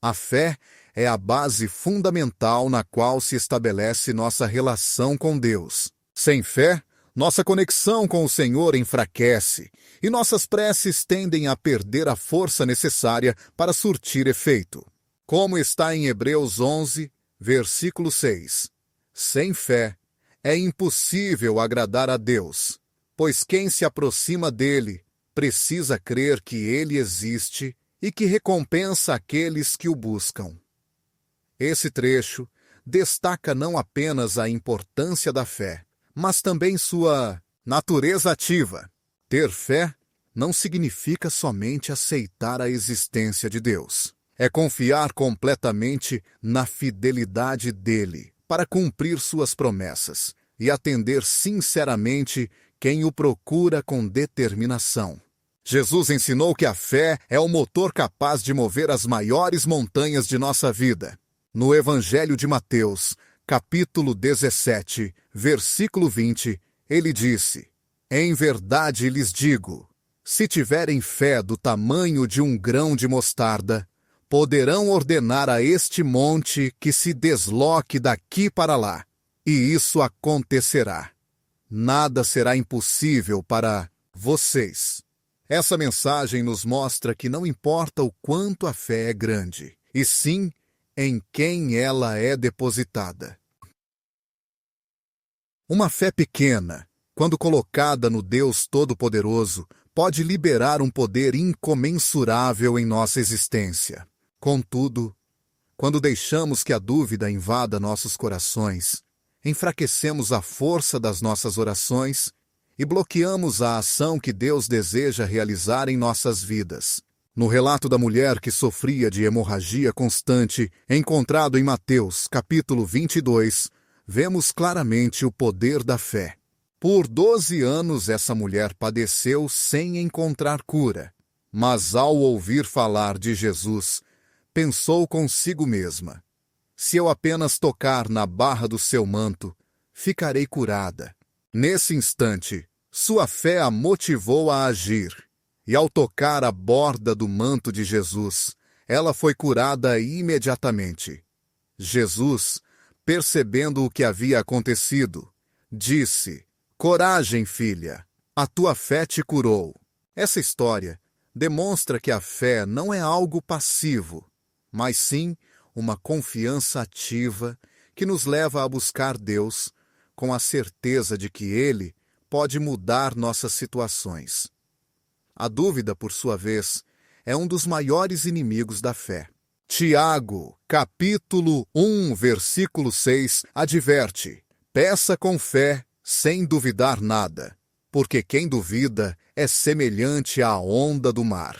A fé é a base fundamental na qual se estabelece nossa relação com Deus. Sem fé, nossa conexão com o Senhor enfraquece e nossas preces tendem a perder a força necessária para surtir efeito. Como está em Hebreus 11, versículo 6. Sem fé, é impossível agradar a Deus, pois quem se aproxima dele precisa crer que ele existe e que recompensa aqueles que o buscam. Esse trecho destaca não apenas a importância da fé, mas também sua natureza ativa. Ter fé não significa somente aceitar a existência de Deus. É confiar completamente na fidelidade dele para cumprir suas promessas e atender sinceramente quem o procura com determinação. Jesus ensinou que a fé é o motor capaz de mover as maiores montanhas de nossa vida. No Evangelho de Mateus, capítulo 17, versículo 20, ele disse: em verdade lhes digo, se tiverem fé do tamanho de um grão de mostarda, poderão ordenar a este monte que se desloque daqui para lá, e isso acontecerá. Nada será impossível para vocês. Essa mensagem nos mostra que não importa o quanto a fé é grande, e sim em quem ela é depositada. Uma fé pequena, quando colocada no Deus Todo-Poderoso, pode liberar um poder incomensurável em nossa existência. Contudo, quando deixamos que a dúvida invada nossos corações, enfraquecemos a força das nossas orações e bloqueamos a ação que Deus deseja realizar em nossas vidas. No relato da mulher que sofria de hemorragia constante, encontrado em Mateus, capítulo 22, vemos claramente o poder da fé. Por 12 anos essa mulher padeceu sem encontrar cura, mas ao ouvir falar de Jesus, pensou consigo mesma: se eu apenas tocar na barra do seu manto, ficarei curada. Nesse instante, sua fé a motivou a agir, e ao tocar a borda do manto de Jesus, ela foi curada imediatamente. Jesus, percebendo o que havia acontecido, disse: coragem, filha, a tua fé te curou. Essa história demonstra que a fé não é algo passivo, mas sim uma confiança ativa que nos leva a buscar Deus com a certeza de que Ele pode mudar nossas situações. A dúvida, por sua vez, é um dos maiores inimigos da fé. Tiago, capítulo 1, versículo 6, adverte: peça com fé, sem duvidar nada, porque quem duvida é semelhante à onda do mar,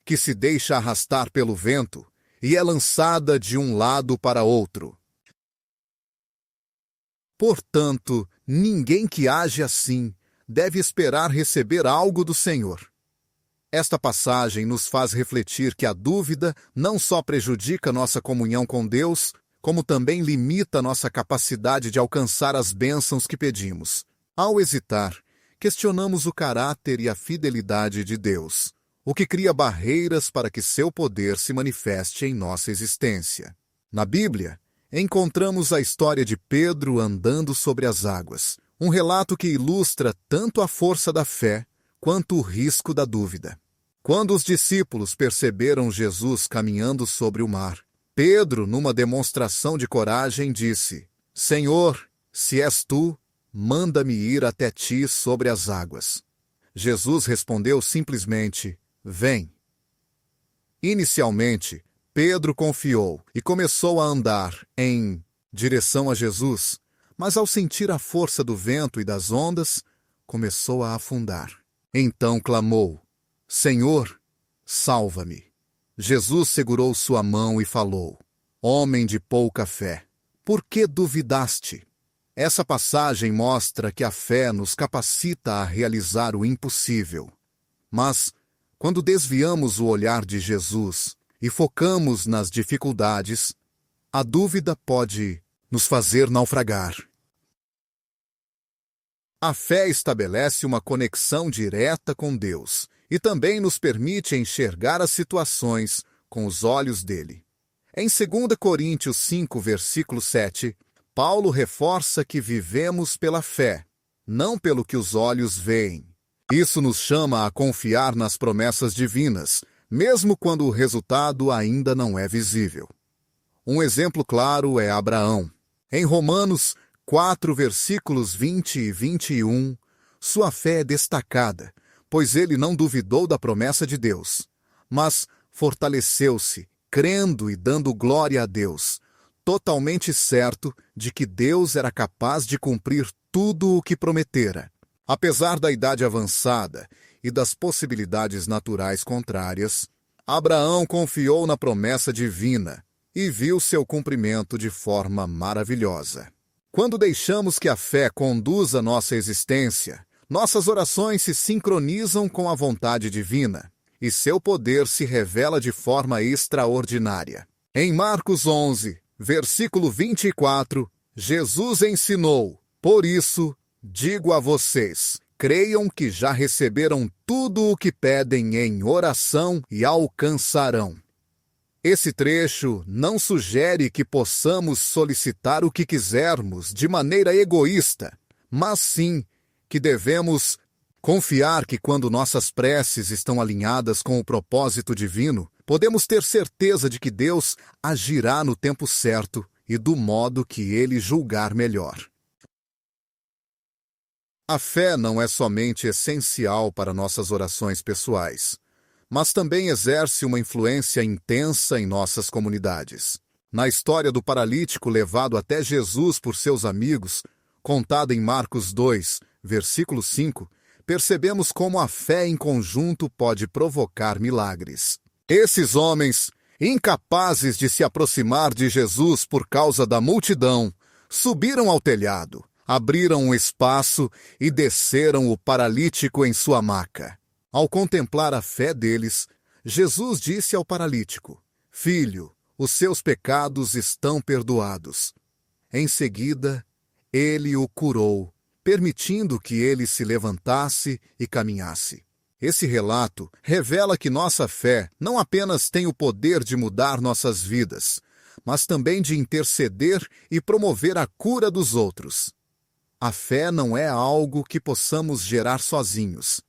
que se deixa arrastar pelo vento e é lançada de um lado para outro. Portanto, ninguém que age assim deve esperar receber algo do Senhor. Esta passagem nos faz refletir que a dúvida não só prejudica nossa comunhão com Deus, como também limita nossa capacidade de alcançar as bênçãos que pedimos. Ao hesitar, questionamos o caráter e a fidelidade de Deus, o que cria barreiras para que seu poder se manifeste em nossa existência. Na Bíblia, encontramos a história de Pedro andando sobre as águas, um relato que ilustra tanto a força da fé quanto o risco da dúvida. Quando os discípulos perceberam Jesus caminhando sobre o mar, Pedro, numa demonstração de coragem, disse: Senhor, se és tu, manda-me ir até ti sobre as águas. Jesus respondeu simplesmente: vem. Inicialmente, Pedro confiou e começou a andar em direção a Jesus, mas ao sentir a força do vento e das ondas, começou a afundar. Então clamou: Senhor, salva-me. Jesus segurou sua mão e falou: Homem de pouca fé, por que duvidaste? Essa passagem mostra que a fé nos capacita a realizar o impossível. Mas, quando desviamos o olhar de Jesus e focamos nas dificuldades, a dúvida pode nos fazer naufragar. A fé estabelece uma conexão direta com Deus e também nos permite enxergar as situações com os olhos dele. Em 2 Coríntios 5, versículo 7, Paulo reforça que vivemos pela fé, não pelo que os olhos veem. Isso nos chama a confiar nas promessas divinas, mesmo quando o resultado ainda não é visível. Um exemplo claro é Abraão. Em Romanos 4, versículos 20 e 21, sua fé é destacada, pois ele não duvidou da promessa de Deus, mas fortaleceu-se, crendo e dando glória a Deus, totalmente certo de que Deus era capaz de cumprir tudo o que prometera. Apesar da idade avançada e das possibilidades naturais contrárias, Abraão confiou na promessa divina e viu seu cumprimento de forma maravilhosa. Quando deixamos que a fé conduza nossa existência, nossas orações se sincronizam com a vontade divina e seu poder se revela de forma extraordinária. Em Marcos 11, versículo 24, Jesus ensinou: Por isso, digo a vocês, creiam que já receberam tudo o que pedem em oração e alcançarão. Esse trecho não sugere que possamos solicitar o que quisermos de maneira egoísta, mas sim que devemos confiar que quando nossas preces estão alinhadas com o propósito divino, podemos ter certeza de que Deus agirá no tempo certo e do modo que Ele julgar melhor. A fé não é somente essencial para nossas orações pessoais, mas também exerce uma influência intensa em nossas comunidades. Na história do paralítico levado até Jesus por seus amigos, contada em Marcos 2, versículo 5, percebemos como a fé em conjunto pode provocar milagres. Esses homens, incapazes de se aproximar de Jesus por causa da multidão, subiram ao telhado, abriram um espaço e desceram o paralítico em sua maca. Ao contemplar a fé deles, Jesus disse ao paralítico: Filho, os seus pecados estão perdoados. Em seguida, ele o curou, permitindo que ele se levantasse e caminhasse. Esse relato revela que nossa fé não apenas tem o poder de mudar nossas vidas, mas também de interceder e promover a cura dos outros. A fé não é algo que possamos gerar sozinhos.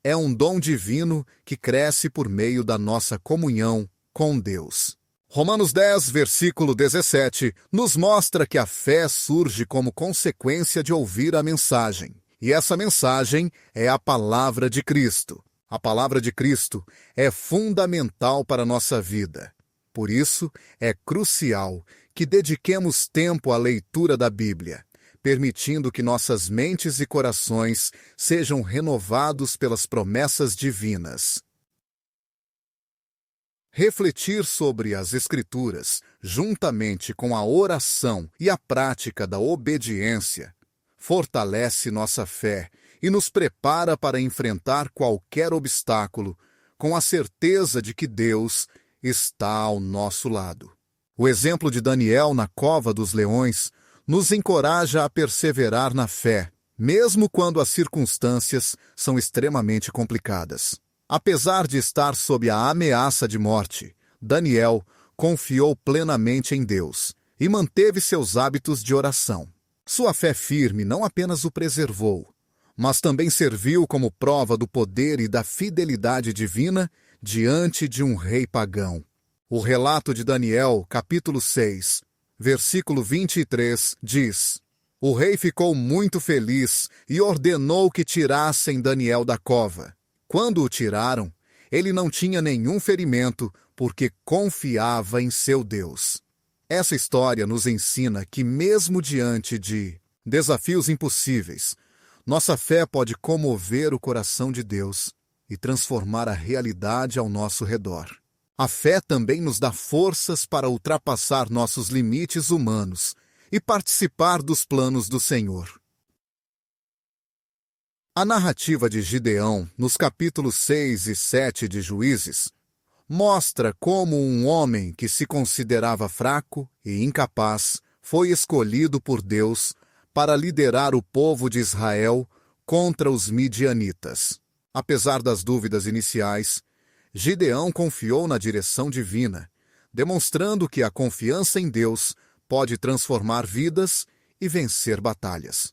É um dom divino que cresce por meio da nossa comunhão com Deus. Romanos 10, versículo 17, nos mostra que a fé surge como consequência de ouvir a mensagem. E essa mensagem é a palavra de Cristo. A palavra de Cristo é fundamental para a nossa vida. Por isso, é crucial que dediquemos tempo à leitura da Bíblia, permitindo que nossas mentes e corações sejam renovados pelas promessas divinas. Refletir sobre as Escrituras, juntamente com a oração e a prática da obediência, fortalece nossa fé e nos prepara para enfrentar qualquer obstáculo, com a certeza de que Deus está ao nosso lado. O exemplo de Daniel na cova dos leões nos encoraja a perseverar na fé, mesmo quando as circunstâncias são extremamente complicadas. Apesar de estar sob a ameaça de morte, Daniel confiou plenamente em Deus e manteve seus hábitos de oração. Sua fé firme não apenas o preservou, mas também serviu como prova do poder e da fidelidade divina diante de um rei pagão. O relato de Daniel, capítulo 6, versículo 23, diz: O rei ficou muito feliz e ordenou que tirassem Daniel da cova. Quando o tiraram, ele não tinha nenhum ferimento, porque confiava em seu Deus. Essa história nos ensina que, mesmo diante de desafios impossíveis, nossa fé pode comover o coração de Deus e transformar a realidade ao nosso redor. A fé também nos dá forças para ultrapassar nossos limites humanos e participar dos planos do Senhor. A narrativa de Gideão, nos capítulos 6 e 7 de Juízes, mostra como um homem que se considerava fraco e incapaz foi escolhido por Deus para liderar o povo de Israel contra os midianitas. Apesar das dúvidas iniciais, Gideão confiou na direção divina, demonstrando que a confiança em Deus pode transformar vidas e vencer batalhas.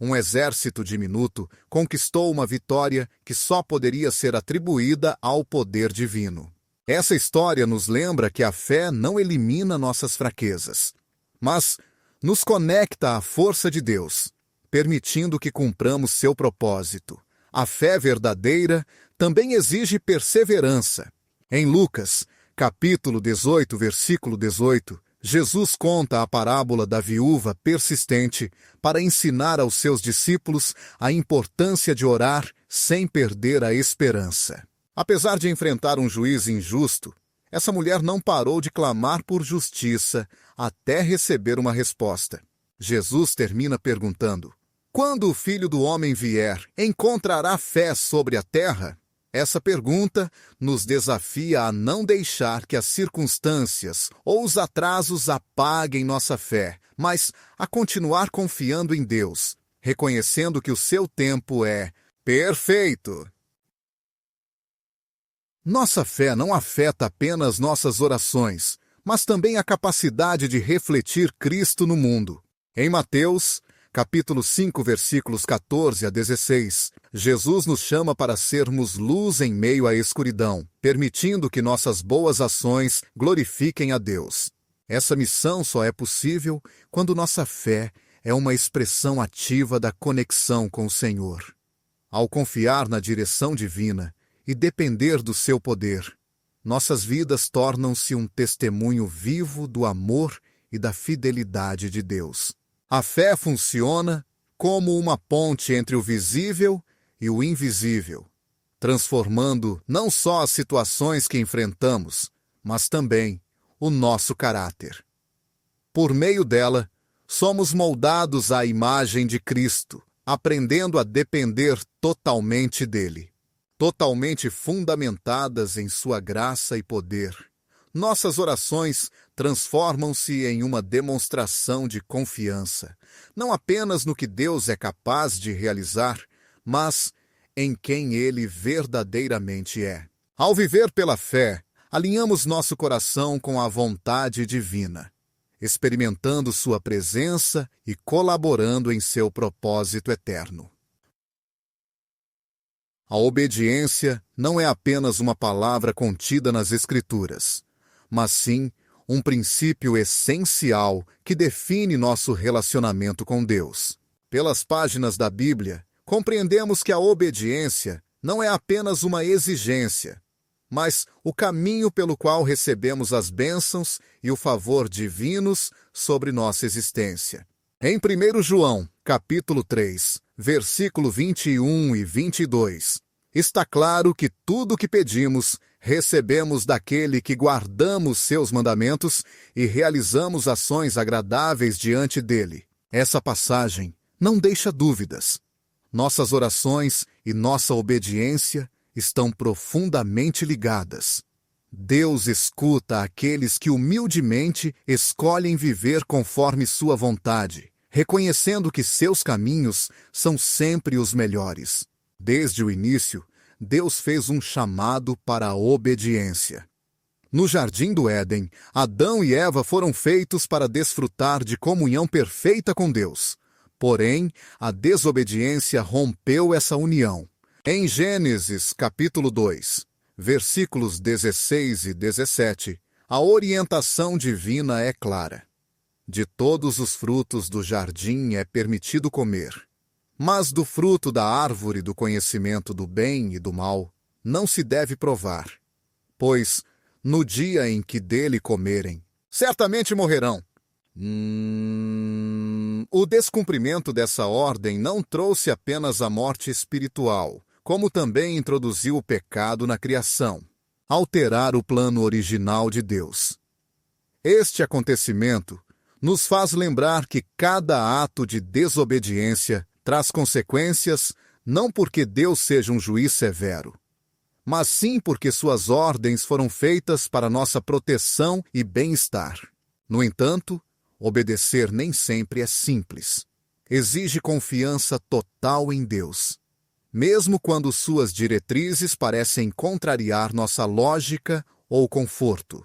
Um exército diminuto conquistou uma vitória que só poderia ser atribuída ao poder divino. Essa história nos lembra que a fé não elimina nossas fraquezas, mas nos conecta à força de Deus, permitindo que cumpramos seu propósito. A fé verdadeira também exige perseverança. Em Lucas, capítulo 18, versículo 18, Jesus conta a parábola da viúva persistente para ensinar aos seus discípulos a importância de orar sem perder a esperança. Apesar de enfrentar um juiz injusto, essa mulher não parou de clamar por justiça até receber uma resposta. Jesus termina perguntando: Quando o Filho do Homem vier, encontrará fé sobre a terra? Essa pergunta nos desafia a não deixar que as circunstâncias ou os atrasos apaguem nossa fé, mas a continuar confiando em Deus, reconhecendo que o seu tempo é perfeito. Nossa fé não afeta apenas nossas orações, mas também a capacidade de refletir Cristo no mundo. Em Mateus, capítulo 5, versículos 14 a 16, Jesus nos chama para sermos luz em meio à escuridão, permitindo que nossas boas ações glorifiquem a Deus. Essa missão só é possível quando nossa fé é uma expressão ativa da conexão com o Senhor. Ao confiar na direção divina e depender do seu poder, nossas vidas tornam-se um testemunho vivo do amor e da fidelidade de Deus. A fé funciona como uma ponte entre o visível e o invisível, transformando não só as situações que enfrentamos, mas também o nosso caráter. Por meio dela, somos moldados à imagem de Cristo, aprendendo a depender totalmente dele. Totalmente fundamentadas em sua graça e poder, Nossas orações transformam-se em uma demonstração de confiança, não apenas no que Deus é capaz de realizar, mas em quem Ele verdadeiramente é. Ao viver pela fé, alinhamos nosso coração com a vontade divina, experimentando sua presença e colaborando em seu propósito eterno. A obediência não é apenas uma palavra contida nas Escrituras, mas sim um princípio essencial que define nosso relacionamento com Deus. Pelas páginas da Bíblia, compreendemos que a obediência não é apenas uma exigência, mas o caminho pelo qual recebemos as bênçãos e o favor divinos sobre nossa existência. Em 1 João, capítulo 3, versículo 21 e 22, está claro que tudo o que pedimos, recebemos daquele que guardamos seus mandamentos e realizamos ações agradáveis diante dele. Essa passagem não deixa dúvidas. Nossas orações e nossa obediência estão profundamente ligadas. Deus escuta aqueles que humildemente escolhem viver conforme sua vontade, reconhecendo que seus caminhos são sempre os melhores. Desde o início, Deus fez um chamado para a obediência. No Jardim do Éden, Adão e Eva foram feitos para desfrutar de comunhão perfeita com Deus. Porém, a desobediência rompeu essa união. Em Gênesis, capítulo 2, versículos 16 e 17, a orientação divina é clara. De todos os frutos do jardim é permitido comer, mas do fruto da árvore do conhecimento do bem e do mal não se deve provar, pois, no dia em que dele comerem, certamente morrerão. O descumprimento dessa ordem não trouxe apenas a morte espiritual, como também introduziu o pecado na criação, alterar o plano original de Deus. Este acontecimento nos faz lembrar que cada ato de desobediência traz consequências não porque Deus seja um juiz severo, mas sim porque suas ordens foram feitas para nossa proteção e bem-estar. No entanto, obedecer nem sempre é simples. Exige confiança total em Deus, mesmo quando suas diretrizes parecem contrariar nossa lógica ou conforto.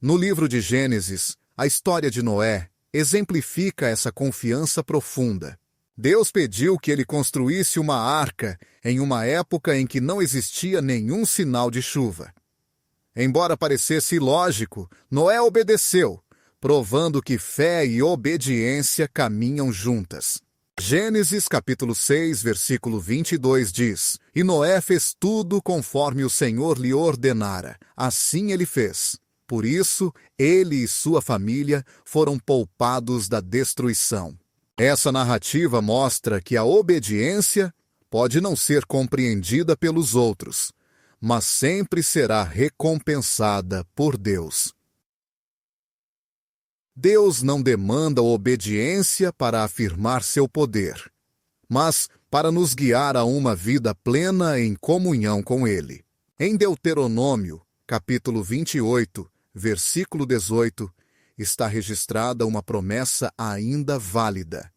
No livro de Gênesis, a história de Noé exemplifica essa confiança profunda. Deus pediu que ele construísse uma arca em uma época em que não existia nenhum sinal de chuva. Embora parecesse ilógico, Noé obedeceu, provando que fé e obediência caminham juntas. Gênesis capítulo 6, versículo 22 diz: E Noé fez tudo conforme o Senhor lhe ordenara. Assim ele fez. Por isso, ele e sua família foram poupados da destruição. Essa narrativa mostra que a obediência pode não ser compreendida pelos outros, mas sempre será recompensada por Deus. Deus não demanda obediência para afirmar seu poder, mas para nos guiar a uma vida plena em comunhão com Ele. Em Deuteronômio, capítulo 28, versículo 18, está registrada uma promessa ainda válida.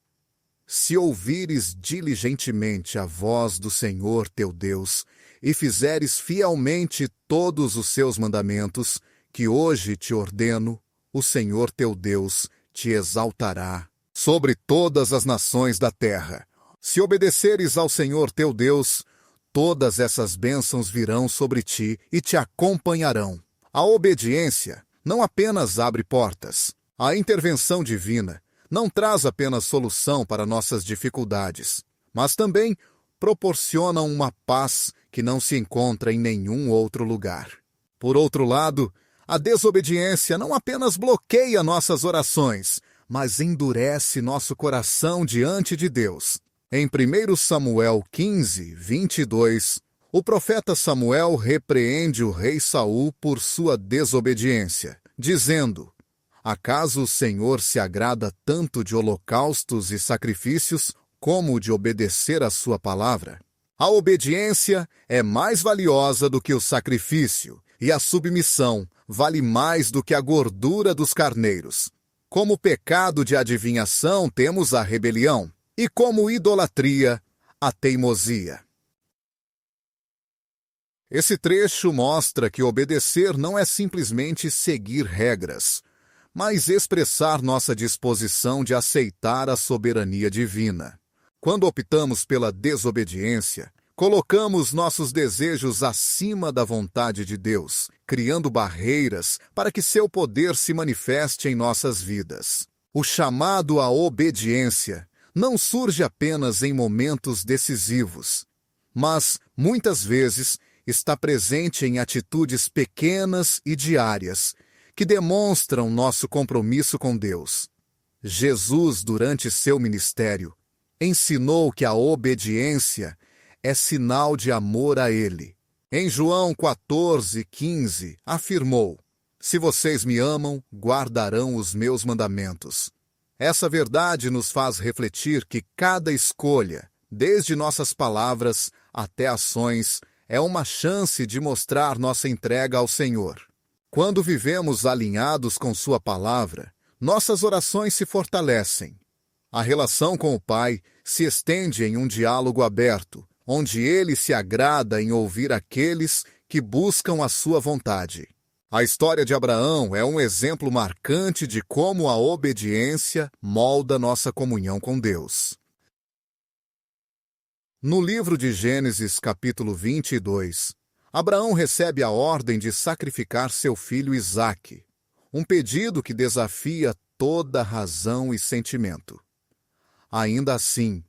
Se ouvires diligentemente a voz do Senhor teu Deus e fizeres fielmente todos os seus mandamentos, que hoje te ordeno, o Senhor teu Deus te exaltará sobre todas as nações da terra. Se obedeceres ao Senhor teu Deus, todas essas bênçãos virão sobre ti e te acompanharão. A obediência não apenas abre portas. A intervenção divina não traz apenas solução para nossas dificuldades, mas também proporciona uma paz que não se encontra em nenhum outro lugar. Por outro lado, a desobediência não apenas bloqueia nossas orações, mas endurece nosso coração diante de Deus. Em 1 Samuel 15, 22, o profeta Samuel repreende o rei Saul por sua desobediência, dizendo: Acaso o Senhor se agrada tanto de holocaustos e sacrifícios como de obedecer à sua palavra? A obediência é mais valiosa do que o sacrifício, e a submissão vale mais do que a gordura dos carneiros. Como pecado de adivinhação temos a rebelião, e como idolatria, a teimosia. Esse trecho mostra que obedecer não é simplesmente seguir regras, mas expressar nossa disposição de aceitar a soberania divina. Quando optamos pela desobediência, colocamos nossos desejos acima da vontade de Deus, criando barreiras para que seu poder se manifeste em nossas vidas. O chamado à obediência não surge apenas em momentos decisivos, mas, muitas vezes, está presente em atitudes pequenas e diárias, que demonstram nosso compromisso com Deus. Jesus, durante seu ministério, ensinou que a obediência é sinal de amor a Ele. Em João 14:15, afirmou: "Se vocês me amam, guardarão os meus mandamentos." Essa verdade nos faz refletir que cada escolha, desde nossas palavras até ações, é uma chance de mostrar nossa entrega ao Senhor. Quando vivemos alinhados com Sua palavra, nossas orações se fortalecem. A relação com o Pai se estende em um diálogo aberto, onde Ele se agrada em ouvir aqueles que buscam a sua vontade. A história de Abraão é um exemplo marcante de como a obediência molda nossa comunhão com Deus. No livro de Gênesis, capítulo 22, Abraão recebe a ordem de sacrificar seu filho Isaque, um pedido que desafia toda razão e sentimento. Ainda assim,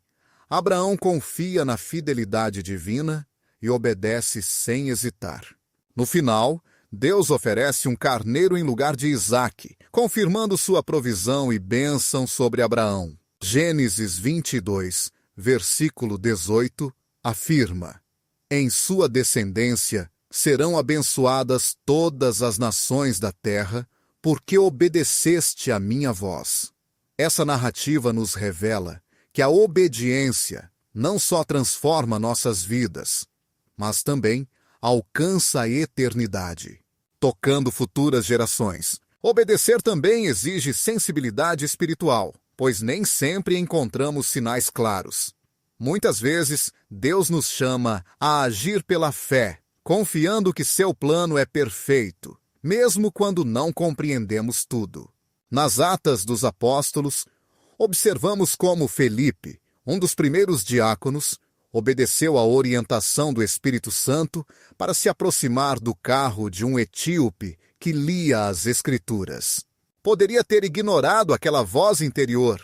Abraão confia na fidelidade divina e obedece sem hesitar. No final, Deus oferece um carneiro em lugar de Isaque, confirmando sua provisão e bênção sobre Abraão. Gênesis 22, versículo 18, afirma: "Em sua descendência serão abençoadas todas as nações da terra, porque obedeceste à minha voz." Essa narrativa nos revela que a obediência não só transforma nossas vidas, mas também alcança a eternidade, tocando futuras gerações. Obedecer também exige sensibilidade espiritual, pois nem sempre encontramos sinais claros. Muitas vezes, Deus nos chama a agir pela fé, confiando que seu plano é perfeito, mesmo quando não compreendemos tudo. Nas Atas dos Apóstolos, observamos como Felipe, um dos primeiros diáconos, obedeceu à orientação do Espírito Santo para se aproximar do carro de um etíope que lia as Escrituras. Poderia ter ignorado aquela voz interior,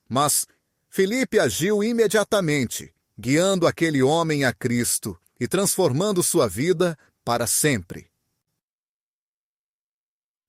mas Felipe agiu imediatamente, guiando aquele homem a Cristo e transformando sua vida para sempre.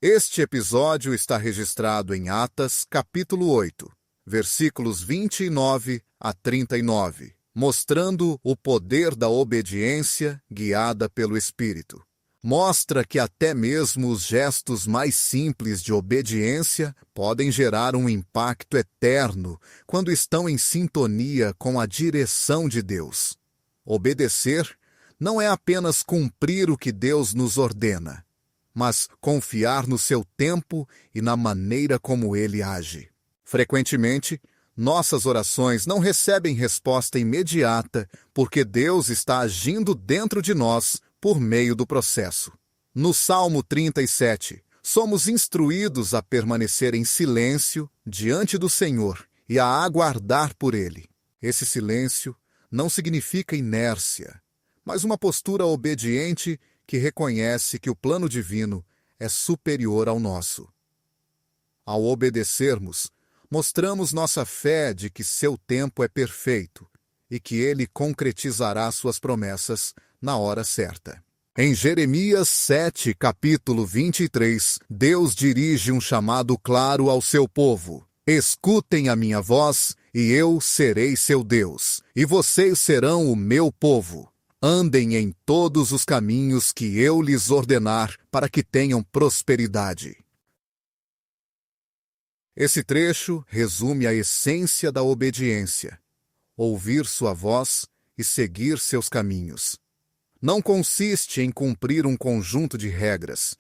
Este episódio está registrado em Atas, capítulo 8, versículos 29 a 39, mostrando o poder da obediência guiada pelo Espírito. Mostra que até mesmo os gestos mais simples de obediência podem gerar um impacto eterno quando estão em sintonia com a direção de Deus. Obedecer não é apenas cumprir o que Deus nos ordena, mas confiar no seu tempo e na maneira como Ele age. Frequentemente, nossas orações não recebem resposta imediata porque Deus está agindo dentro de nós por meio do processo. No Salmo 37, somos instruídos a permanecer em silêncio diante do Senhor e a aguardar por Ele. Esse silêncio não significa inércia, mas uma postura obediente que reconhece que o plano divino é superior ao nosso. Ao obedecermos, mostramos nossa fé de que seu tempo é perfeito e que Ele concretizará suas promessas na hora certa. Em Jeremias 7, capítulo 23, Deus dirige um chamado claro ao seu povo. "Escutem a minha voz, e eu serei seu Deus, e vocês serão o meu povo. Andem em todos os caminhos que eu lhes ordenar, para que tenham prosperidade." Esse trecho resume a essência da obediência: ouvir sua voz e seguir seus caminhos. Não consiste em cumprir um conjunto de regras,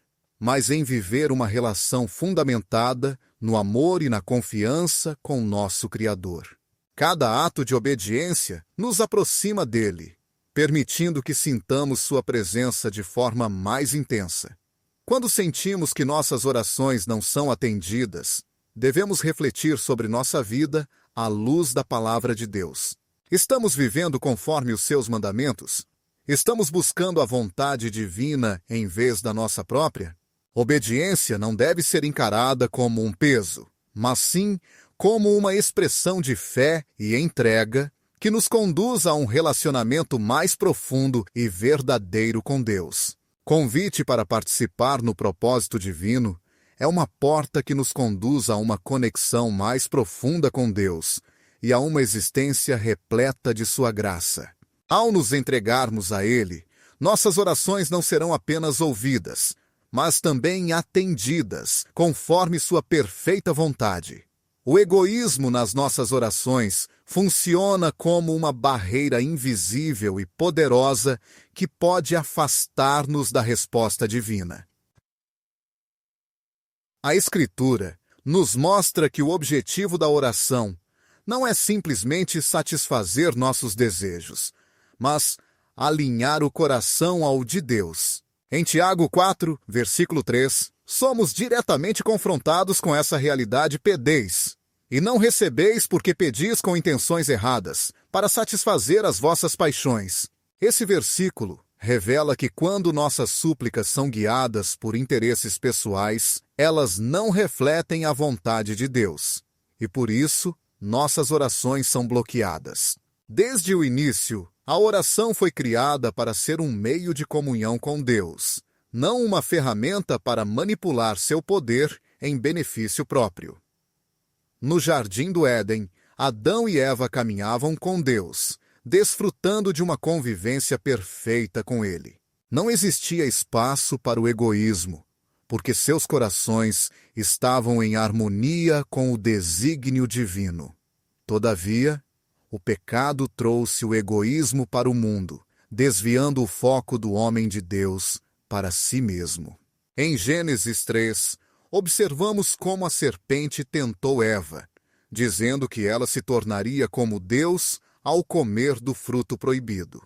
mas em viver uma relação fundamentada no amor e na confiança com nosso Criador. Cada ato de obediência nos aproxima dele, permitindo que sintamos sua presença de forma mais intensa. Quando sentimos que nossas orações não são atendidas, devemos refletir sobre nossa vida à luz da palavra de Deus. Estamos vivendo conforme os seus mandamentos? Estamos buscando a vontade divina em vez da nossa própria? Obediência não deve ser encarada como um peso, mas sim como uma expressão de fé e entrega que nos conduz a um relacionamento mais profundo e verdadeiro com Deus. Convite para participar no propósito divino é uma porta que nos conduz a uma conexão mais profunda com Deus e a uma existência repleta de sua graça. Ao nos entregarmos a Ele, nossas orações não serão apenas ouvidas, mas também atendidas, conforme sua perfeita vontade. O egoísmo nas nossas orações funciona como uma barreira invisível e poderosa que pode afastar-nos da resposta divina. A Escritura nos mostra que o objetivo da oração não é simplesmente satisfazer nossos desejos, mas alinhar o coração ao de Deus. Em Tiago 4, versículo 3, somos diretamente confrontados com essa realidade: pedeis, e não recebeis porque pedis com intenções erradas, para satisfazer as vossas paixões. Esse versículo revela que quando nossas súplicas são guiadas por interesses pessoais, elas não refletem a vontade de Deus, e por isso nossas orações são bloqueadas. Desde o início, a oração foi criada para ser um meio de comunhão com Deus, não uma ferramenta para manipular seu poder em benefício próprio. No Jardim do Éden, Adão e Eva caminhavam com Deus, desfrutando de uma convivência perfeita com Ele. Não existia espaço para o egoísmo, porque seus corações estavam em harmonia com o desígnio divino. Todavia, o pecado trouxe o egoísmo para o mundo, desviando o foco do homem de Deus para si mesmo. Em Gênesis 3, observamos como a serpente tentou Eva, dizendo que ela se tornaria como Deus ao comer do fruto proibido.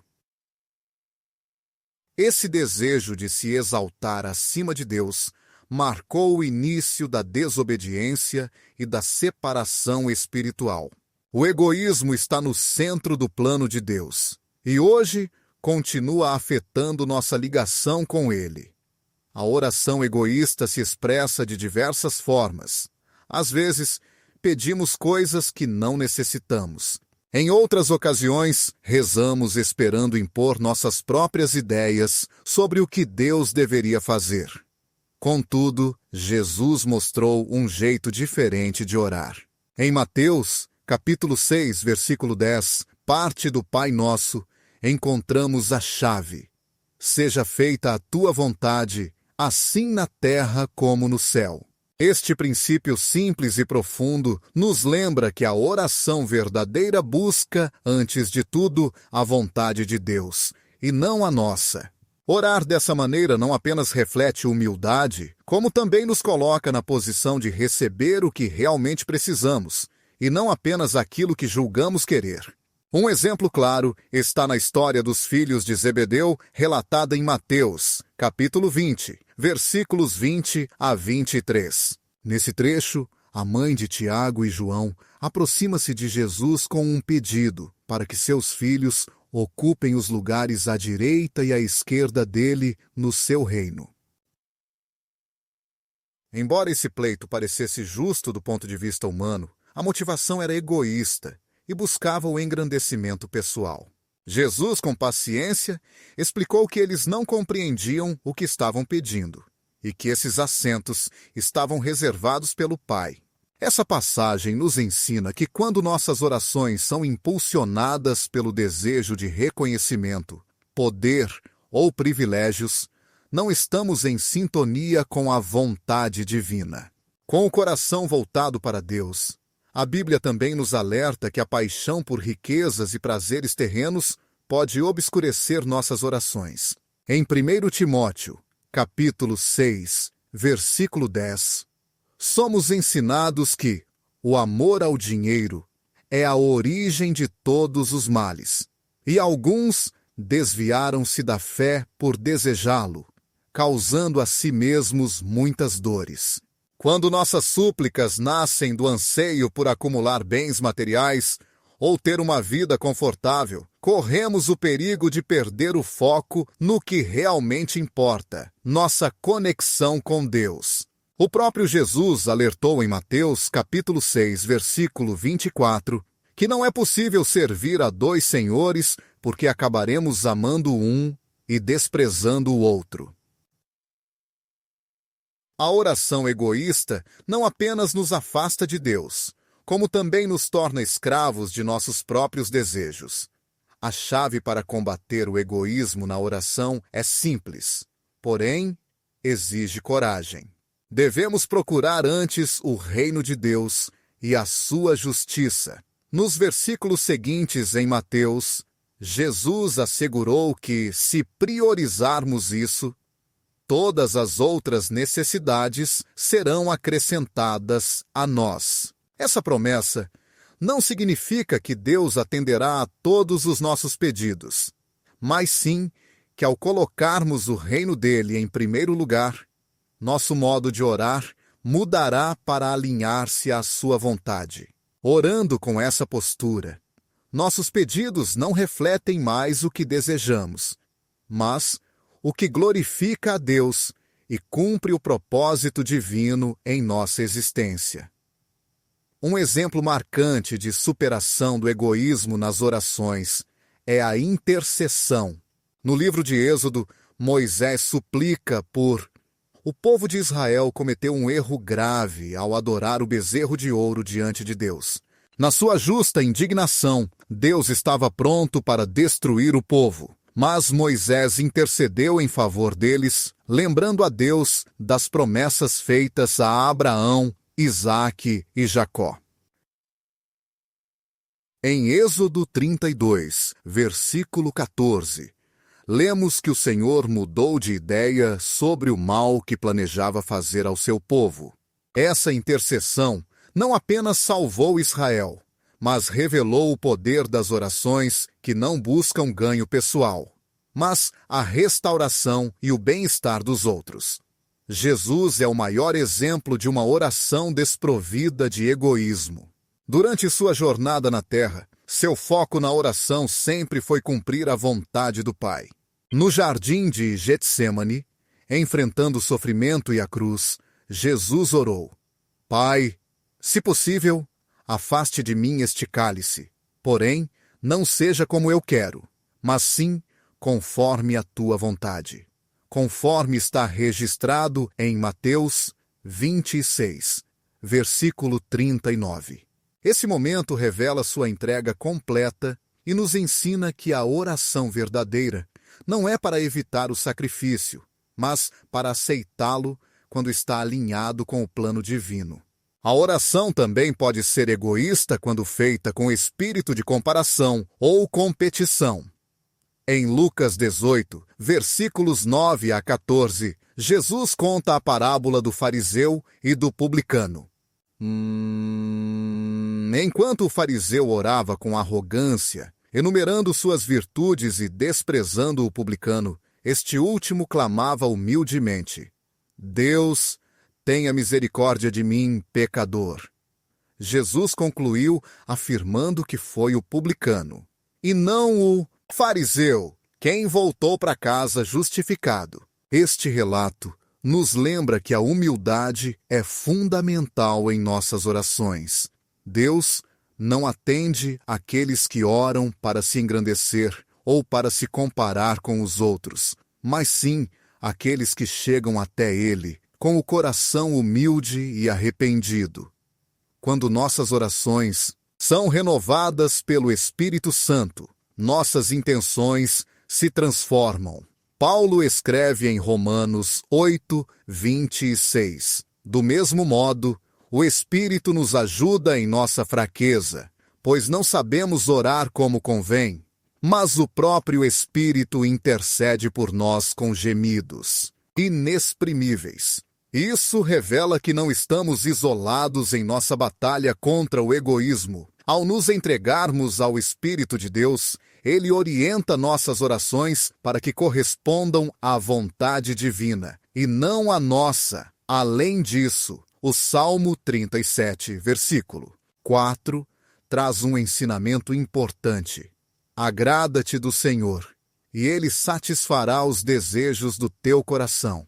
Esse desejo de se exaltar acima de Deus marcou o início da desobediência e da separação espiritual. O egoísmo está no centro do plano de Deus e hoje continua afetando nossa ligação com Ele. A oração egoísta se expressa de diversas formas. Às vezes, pedimos coisas que não necessitamos. Em outras ocasiões, rezamos esperando impor nossas próprias ideias sobre o que Deus deveria fazer. Contudo, Jesus mostrou um jeito diferente de orar. Em Mateus, capítulo 6, versículo 10, parte do Pai Nosso, encontramos a chave: seja feita a tua vontade, assim na terra como no céu. Este princípio simples e profundo nos lembra que a oração verdadeira busca, antes de tudo, a vontade de Deus, e não a nossa. Orar dessa maneira não apenas reflete humildade, como também nos coloca na posição de receber o que realmente precisamos, e não apenas aquilo que julgamos querer. Um exemplo claro está na história dos filhos de Zebedeu, relatada em Mateus, capítulo 20, versículos 20 a 23. Nesse trecho, a mãe de Tiago e João aproxima-se de Jesus com um pedido para que seus filhos ocupem os lugares à direita e à esquerda dele no seu reino. Embora esse pleito parecesse justo do ponto de vista humano, a motivação era egoísta e buscava o engrandecimento pessoal. Jesus, com paciência, explicou que eles não compreendiam o que estavam pedindo e que esses assentos estavam reservados pelo Pai. Essa passagem nos ensina que quando nossas orações são impulsionadas pelo desejo de reconhecimento, poder ou privilégios, não estamos em sintonia com a vontade divina. Com o coração voltado para Deus, a Bíblia também nos alerta que a paixão por riquezas e prazeres terrenos pode obscurecer nossas orações. Em 1 Timóteo, capítulo 6, versículo 10, somos ensinados que o amor ao dinheiro é a origem de todos os males, e alguns desviaram-se da fé por desejá-lo, causando a si mesmos muitas dores. Quando nossas súplicas nascem do anseio por acumular bens materiais ou ter uma vida confortável, corremos o perigo de perder o foco no que realmente importa, nossa conexão com Deus. O próprio Jesus alertou em Mateus, capítulo 6, versículo 24, que não é possível servir a dois senhores, porque acabaremos amando um e desprezando o outro. A oração egoísta não apenas nos afasta de Deus, como também nos torna escravos de nossos próprios desejos. A chave para combater o egoísmo na oração é simples, porém, exige coragem. Devemos procurar antes o reino de Deus e a sua justiça. Nos versículos seguintes em Mateus, Jesus assegurou que, se priorizarmos isso, todas as outras necessidades serão acrescentadas a nós. Essa promessa não significa que Deus atenderá a todos os nossos pedidos, mas sim que, ao colocarmos o reino dele em primeiro lugar, nosso modo de orar mudará para alinhar-se à sua vontade. Orando com essa postura, nossos pedidos não refletem mais o que desejamos, mas o que glorifica a Deus e cumpre o propósito divino em nossa existência. Um exemplo marcante de superação do egoísmo nas orações é a intercessão. No livro de Êxodo, Moisés suplica por... O povo de Israel cometeu um erro grave ao adorar o bezerro de ouro diante de Deus. Na sua justa indignação, Deus estava pronto para destruir o povo. Mas Moisés intercedeu em favor deles, lembrando a Deus das promessas feitas a Abraão, Isaque e Jacó. Em Êxodo 32, versículo 14, lemos que o Senhor mudou de ideia sobre o mal que planejava fazer ao seu povo. Essa intercessão não apenas salvou Israel, mas revelou o poder das orações que não buscam ganho pessoal, mas a restauração e o bem-estar dos outros. Jesus é o maior exemplo de uma oração desprovida de egoísmo. Durante sua jornada na terra, seu foco na oração sempre foi cumprir a vontade do Pai. No jardim de Getsêmani, enfrentando o sofrimento e a cruz, Jesus orou: Pai, se possível, afaste de mim este cálice, porém, não seja como eu quero, mas sim conforme a tua vontade. Conforme está registrado em Mateus 26, versículo 39. Esse momento revela sua entrega completa e nos ensina que a oração verdadeira não é para evitar o sacrifício, mas para aceitá-lo quando está alinhado com o plano divino. A oração também pode ser egoísta quando feita com espírito de comparação ou competição. Em Lucas 18, versículos 9 a 14, Jesus conta a parábola do fariseu e do publicano. Enquanto o fariseu orava com arrogância, enumerando suas virtudes e desprezando o publicano, este último clamava humildemente: Deus, tenha misericórdia de mim, pecador. Jesus concluiu afirmando que foi o publicano, e não o fariseu, quem voltou para casa justificado. Este relato nos lembra que a humildade é fundamental em nossas orações. Deus não atende aqueles que oram para se engrandecer ou para se comparar com os outros, mas sim aqueles que chegam até Ele com o coração humilde e arrependido. Quando nossas orações são renovadas pelo Espírito Santo, nossas intenções se transformam. Paulo escreve em Romanos 8, 26. Do mesmo modo, o Espírito nos ajuda em nossa fraqueza, pois não sabemos orar como convém, mas o próprio Espírito intercede por nós com gemidos inexprimíveis. Isso revela que não estamos isolados em nossa batalha contra o egoísmo. Ao nos entregarmos ao Espírito de Deus, Ele orienta nossas orações para que correspondam à vontade divina, e não à nossa. Além disso, o Salmo 37, versículo 4, traz um ensinamento importante. Agrada-te do Senhor, e Ele satisfará os desejos do teu coração.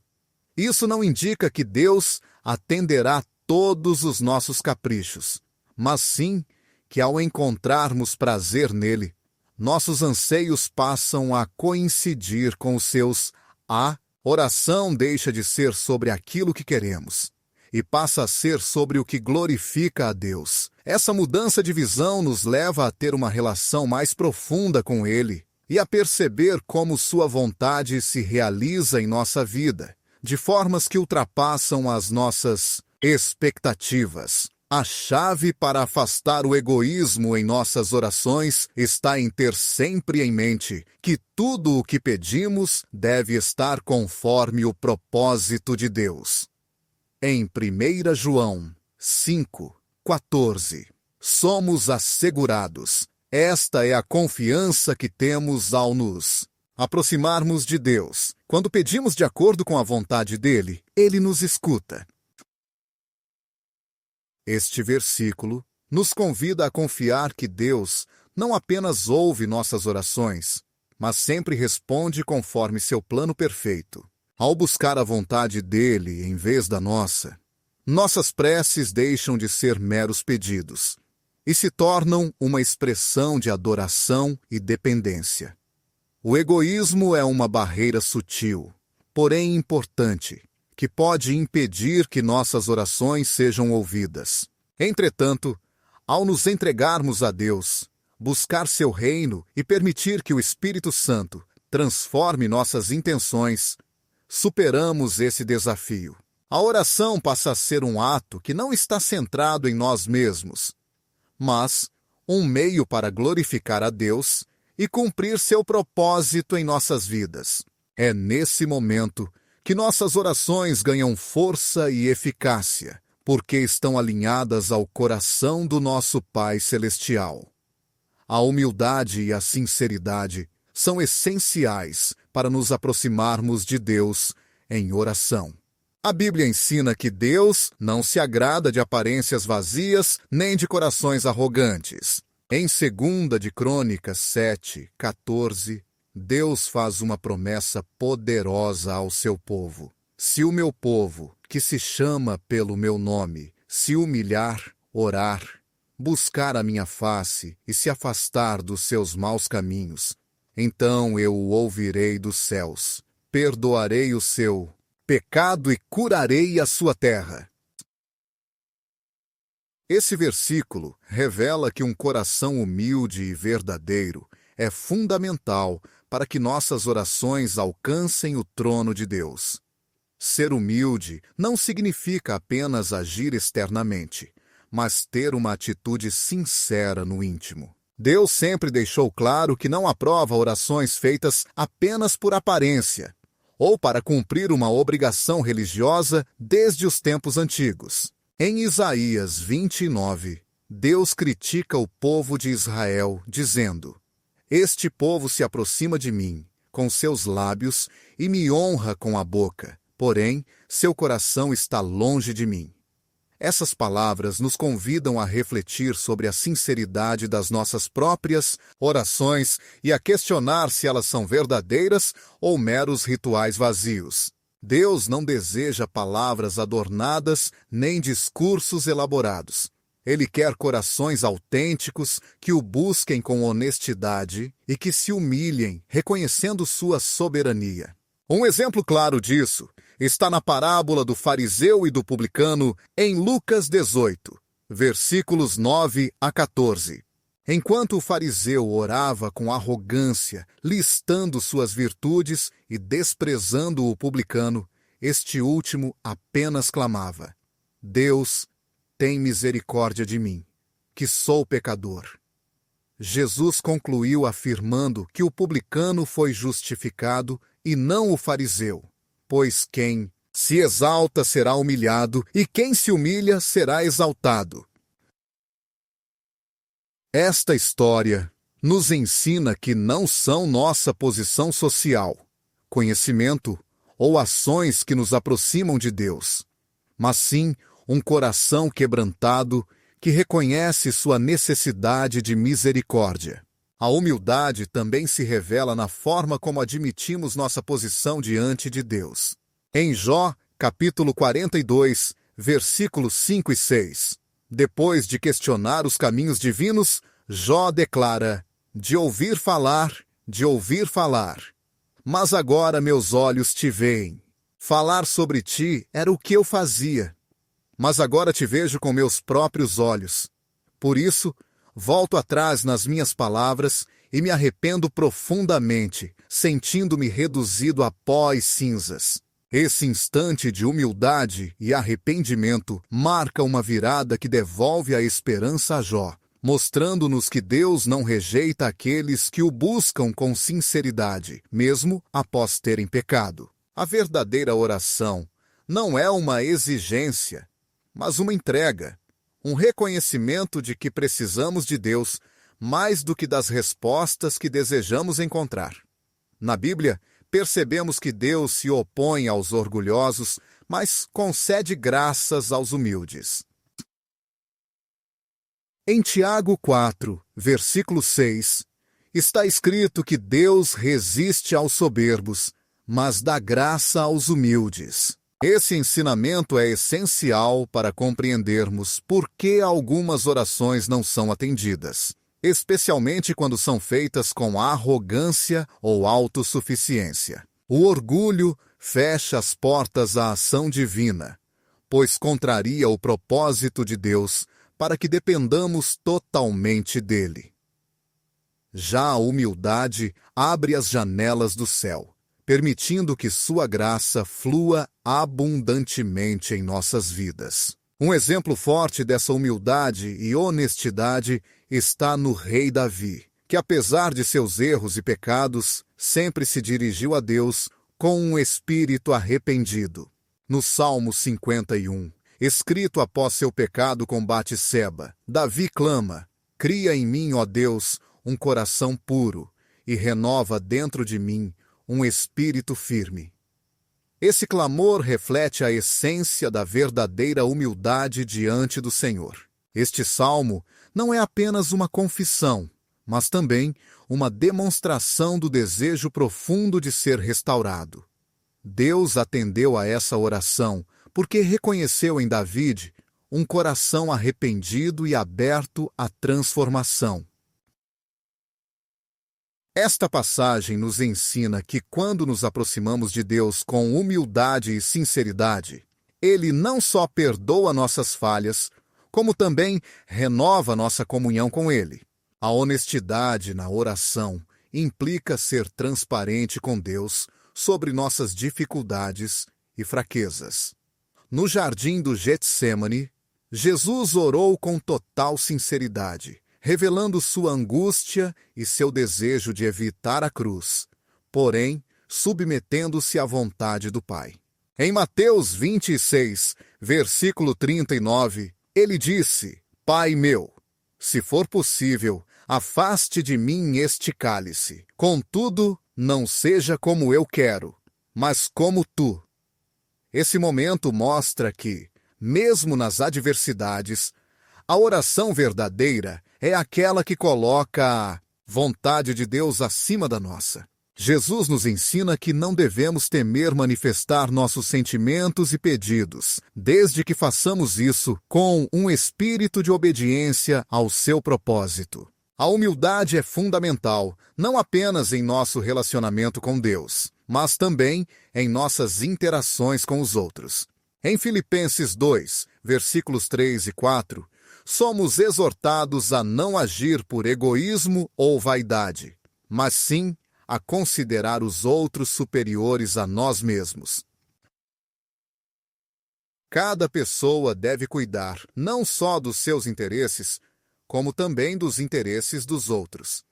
Isso não indica que Deus atenderá todos os nossos caprichos, mas sim que ao encontrarmos prazer nele, nossos anseios passam a coincidir com os seus. A oração deixa de ser sobre aquilo que queremos e passa a ser sobre o que glorifica a Deus. Essa mudança de visão nos leva a ter uma relação mais profunda com Ele e a perceber como Sua vontade se realiza em nossa vida, de formas que ultrapassam as nossas expectativas. A chave para afastar o egoísmo em nossas orações está em ter sempre em mente que tudo o que pedimos deve estar conforme o propósito de Deus. Em 1 João 5:14, somos assegurados. Esta é a confiança que temos ao nos aproximarmos de Deus. Quando pedimos de acordo com a vontade dele, ele nos escuta. Este versículo nos convida a confiar que Deus não apenas ouve nossas orações, mas sempre responde conforme seu plano perfeito. Ao buscar a vontade dele em vez da nossa, nossas preces deixam de ser meros pedidos e se tornam uma expressão de adoração e dependência. O egoísmo é uma barreira sutil, porém importante, que pode impedir que nossas orações sejam ouvidas. Entretanto, ao nos entregarmos a Deus, buscar seu reino e permitir que o Espírito Santo transforme nossas intenções, superamos esse desafio. A oração passa a ser um ato que não está centrado em nós mesmos, mas um meio para glorificar a Deus e cumprir seu propósito em nossas vidas. É nesse momento que nossas orações ganham força e eficácia, porque estão alinhadas ao coração do nosso Pai Celestial. A humildade e a sinceridade são essenciais para nos aproximarmos de Deus em oração. A Bíblia ensina que Deus não se agrada de aparências vazias nem de corações arrogantes. Em 2 de Crônicas 7:14, Deus faz uma promessa poderosa ao seu povo. Se o meu povo, que se chama pelo meu nome, se humilhar, orar, buscar a minha face e se afastar dos seus maus caminhos, então eu o ouvirei dos céus, perdoarei o seu pecado e curarei a sua terra. Esse versículo revela que um coração humilde e verdadeiro é fundamental para que nossas orações alcancem o trono de Deus. Ser humilde não significa apenas agir externamente, mas ter uma atitude sincera no íntimo. Deus sempre deixou claro que não aprova orações feitas apenas por aparência, ou para cumprir uma obrigação religiosa desde os tempos antigos. Em Isaías 29, Deus critica o povo de Israel, dizendo: Este povo se aproxima de mim com seus lábios e me honra com a boca, porém, seu coração está longe de mim. Essas palavras nos convidam a refletir sobre a sinceridade das nossas próprias orações e a questionar se elas são verdadeiras ou meros rituais vazios. Deus não deseja palavras adornadas nem discursos elaborados. Ele quer corações autênticos que o busquem com honestidade e que se humilhem, reconhecendo sua soberania. Um exemplo claro disso está na parábola do fariseu e do publicano em Lucas 18, versículos 9-14. Enquanto o fariseu orava com arrogância, listando suas virtudes e desprezando o publicano, este último apenas clamava: Deus, tem misericórdia de mim, que sou pecador. Jesus concluiu afirmando que o publicano foi justificado e não o fariseu, pois quem Se exalta, será humilhado, e quem se humilha, será exaltado. Esta história nos ensina que não são nossa posição social, conhecimento ou ações que nos aproximam de Deus, mas sim um coração quebrantado que reconhece sua necessidade de misericórdia. A humildade também se revela na forma como admitimos nossa posição diante de Deus. Em Jó, capítulo 42, versículos 5 e 6, depois de questionar os caminhos divinos, Jó declara: de ouvir falar, mas agora meus olhos te veem. Falar sobre ti era o que eu fazia, mas agora te vejo com meus próprios olhos. Por isso, volto atrás nas minhas palavras e me arrependo profundamente, sentindo-me reduzido a pó e cinzas. Esse instante de humildade e arrependimento marca uma virada que devolve a esperança a Jó, mostrando-nos que Deus não rejeita aqueles que o buscam com sinceridade, mesmo após terem pecado. A verdadeira oração não é uma exigência, mas uma entrega, um reconhecimento de que precisamos de Deus mais do que das respostas que desejamos encontrar. Na Bíblia, percebemos que Deus se opõe aos orgulhosos, mas concede graças aos humildes. Em Tiago 4, versículo 6, está escrito que Deus resiste aos soberbos, mas dá graça aos humildes. Esse ensinamento é essencial para compreendermos por que algumas orações não são atendidas, especialmente quando são feitas com arrogância ou autossuficiência. O orgulho fecha as portas à ação divina, pois contraria o propósito de Deus para que dependamos totalmente dele. Já a humildade abre as janelas do céu, permitindo que sua graça flua abundantemente em nossas vidas. Um exemplo forte dessa humildade e honestidade está no rei Davi, que apesar de seus erros e pecados, sempre se dirigiu a Deus com um espírito arrependido. No Salmo 51, escrito após seu pecado com Batseba, Davi clama: cria em mim, ó Deus, um coração puro, e renova dentro de mim um espírito firme. Esse clamor reflete a essência da verdadeira humildade diante do Senhor. Este salmo não é apenas uma confissão, mas também uma demonstração do desejo profundo de ser restaurado. Deus atendeu a essa oração porque reconheceu em David um coração arrependido e aberto à transformação. Esta passagem nos ensina que quando nos aproximamos de Deus com humildade e sinceridade, Ele não só perdoa nossas falhas, como também renova nossa comunhão com Ele. A honestidade na oração implica ser transparente com Deus sobre nossas dificuldades e fraquezas. No jardim do Getsêmani, Jesus orou com total sinceridade, revelando sua angústia e seu desejo de evitar a cruz, porém, submetendo-se à vontade do Pai. Em Mateus 26, versículo 39, ele disse: Pai meu, se for possível, afaste de mim este cálice. Contudo, não seja como eu quero, mas como tu. Esse momento mostra que, mesmo nas adversidades, a oração verdadeira é aquela que coloca a vontade de Deus acima da nossa. Jesus nos ensina que não devemos temer manifestar nossos sentimentos e pedidos, desde que façamos isso com um espírito de obediência ao seu propósito. A humildade é fundamental, não apenas em nosso relacionamento com Deus, mas também em nossas interações com os outros. Em Filipenses 2, versículos 3 e 4, somos exortados a não agir por egoísmo ou vaidade, mas sim a considerar os outros superiores a nós mesmos. Cada pessoa deve cuidar não só dos seus interesses, como também dos interesses dos outros.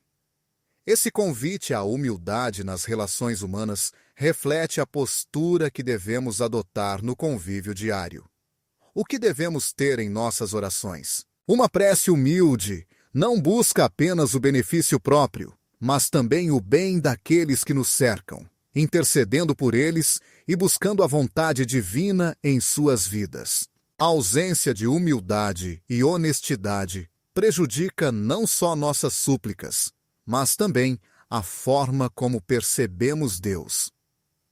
Esse convite à humildade nas relações humanas reflete a postura que devemos adotar no convívio diário. O que devemos ter em nossas orações? Uma prece humilde não busca apenas o benefício próprio, mas também o bem daqueles que nos cercam, intercedendo por eles e buscando a vontade divina em suas vidas. A ausência de humildade e honestidade prejudica não só nossas súplicas, mas também a forma como percebemos Deus.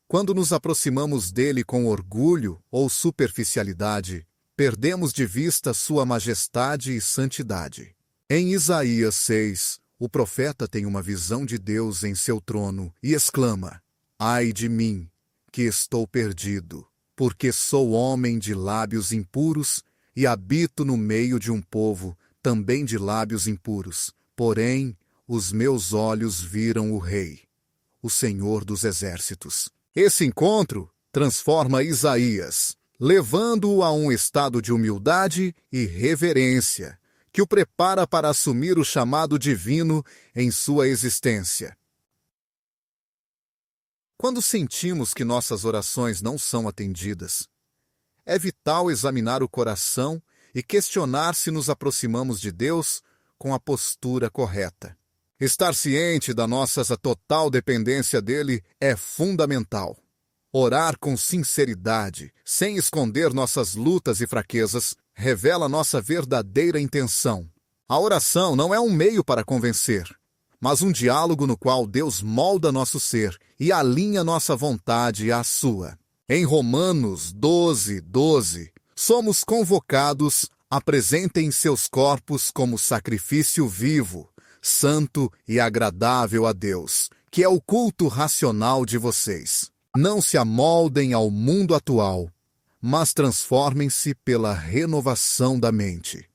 Quando nos aproximamos dele com orgulho ou superficialidade, perdemos de vista sua majestade e santidade. Em Isaías 6, o profeta tem uma visão de Deus em seu trono e exclama: Ai de mim, que estou perdido, porque sou homem de lábios impuros e habito no meio de um povo também de lábios impuros. Porém, os meus olhos viram o Rei, o Senhor dos Exércitos. Esse encontro transforma Isaías, levando-o a um estado de humildade e reverência, que o prepara para assumir o chamado divino em sua existência. Quando sentimos que nossas orações não são atendidas, é vital examinar o coração e questionar se nos aproximamos de Deus com a postura correta. Estar ciente da nossa total dependência dele é fundamental. Orar com sinceridade, sem esconder nossas lutas e fraquezas, revela nossa verdadeira intenção. A oração não é um meio para convencer, mas um diálogo no qual Deus molda nosso ser e alinha nossa vontade à sua. Em Romanos 12:12, somos convocados: apresentem seus corpos como sacrifício vivo, santo e agradável a Deus, que é o culto racional de vocês. Não se amoldem ao mundo atual, mas transformem-se pela renovação da mente.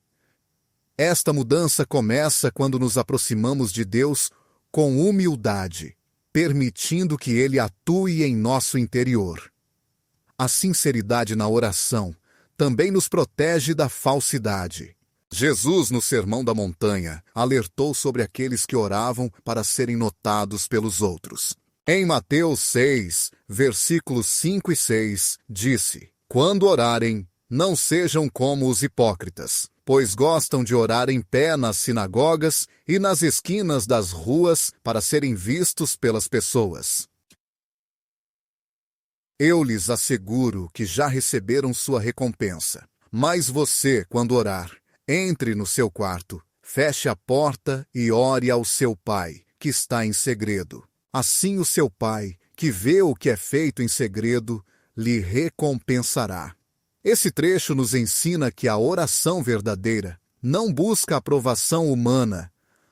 Esta mudança começa quando nos aproximamos de Deus com humildade, permitindo que Ele atue em nosso interior. A sinceridade na oração também nos protege da falsidade. Jesus, no Sermão da Montanha, alertou sobre aqueles que oravam para serem notados pelos outros. Em Mateus 6, versículos 5 e 6, disse: Quando orarem, não sejam como os hipócritas, pois gostam de orar em pé nas sinagogas e nas esquinas das ruas para serem vistos pelas pessoas. Eu lhes asseguro que já receberam sua recompensa. Mas você, quando orar, entre no seu quarto, feche a porta e ore ao seu Pai, que está em segredo. Assim o seu Pai, que vê o que é feito em segredo, lhe recompensará. Esse trecho nos ensina que a oração verdadeira não busca a aprovação humana,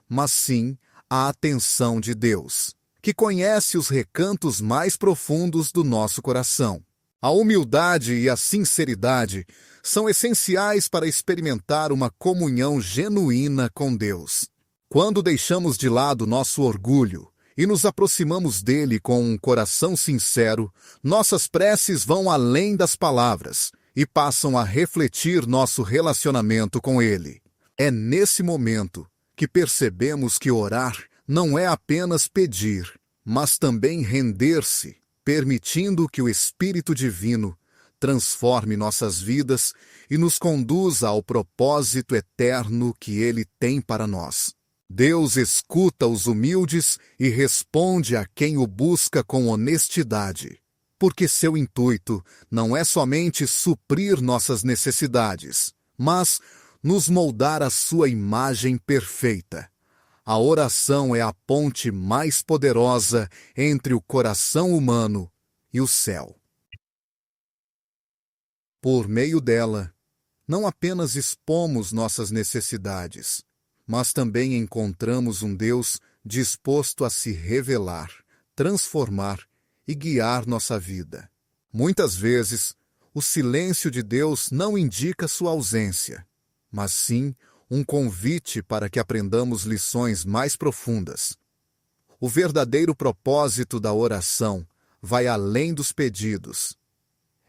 mas sim a atenção de Deus, que conhece os recantos mais profundos do nosso coração. A humildade e a sinceridade são essenciais para experimentar uma comunhão genuína com Deus. Quando deixamos de lado nosso orgulho e nos aproximamos dele com um coração sincero, nossas preces vão além das palavras e passam a refletir nosso relacionamento com ele. É nesse momento que percebemos que orar não é apenas pedir, mas também render-se, permitindo que o Espírito Divino transforme nossas vidas e nos conduza ao propósito eterno que ele tem para nós. Deus escuta os humildes e responde a quem o busca com honestidade, porque seu intuito não é somente suprir nossas necessidades, mas nos moldar à sua imagem perfeita. A oração é a ponte mais poderosa entre o coração humano e o céu. Por meio dela, não apenas expomos nossas necessidades, mas também encontramos um Deus disposto a se revelar, transformar e guiar nossa vida. Muitas vezes, o silêncio de Deus não indica sua ausência, mas sim um convite para que aprendamos lições mais profundas. O verdadeiro propósito da oração vai além dos pedidos.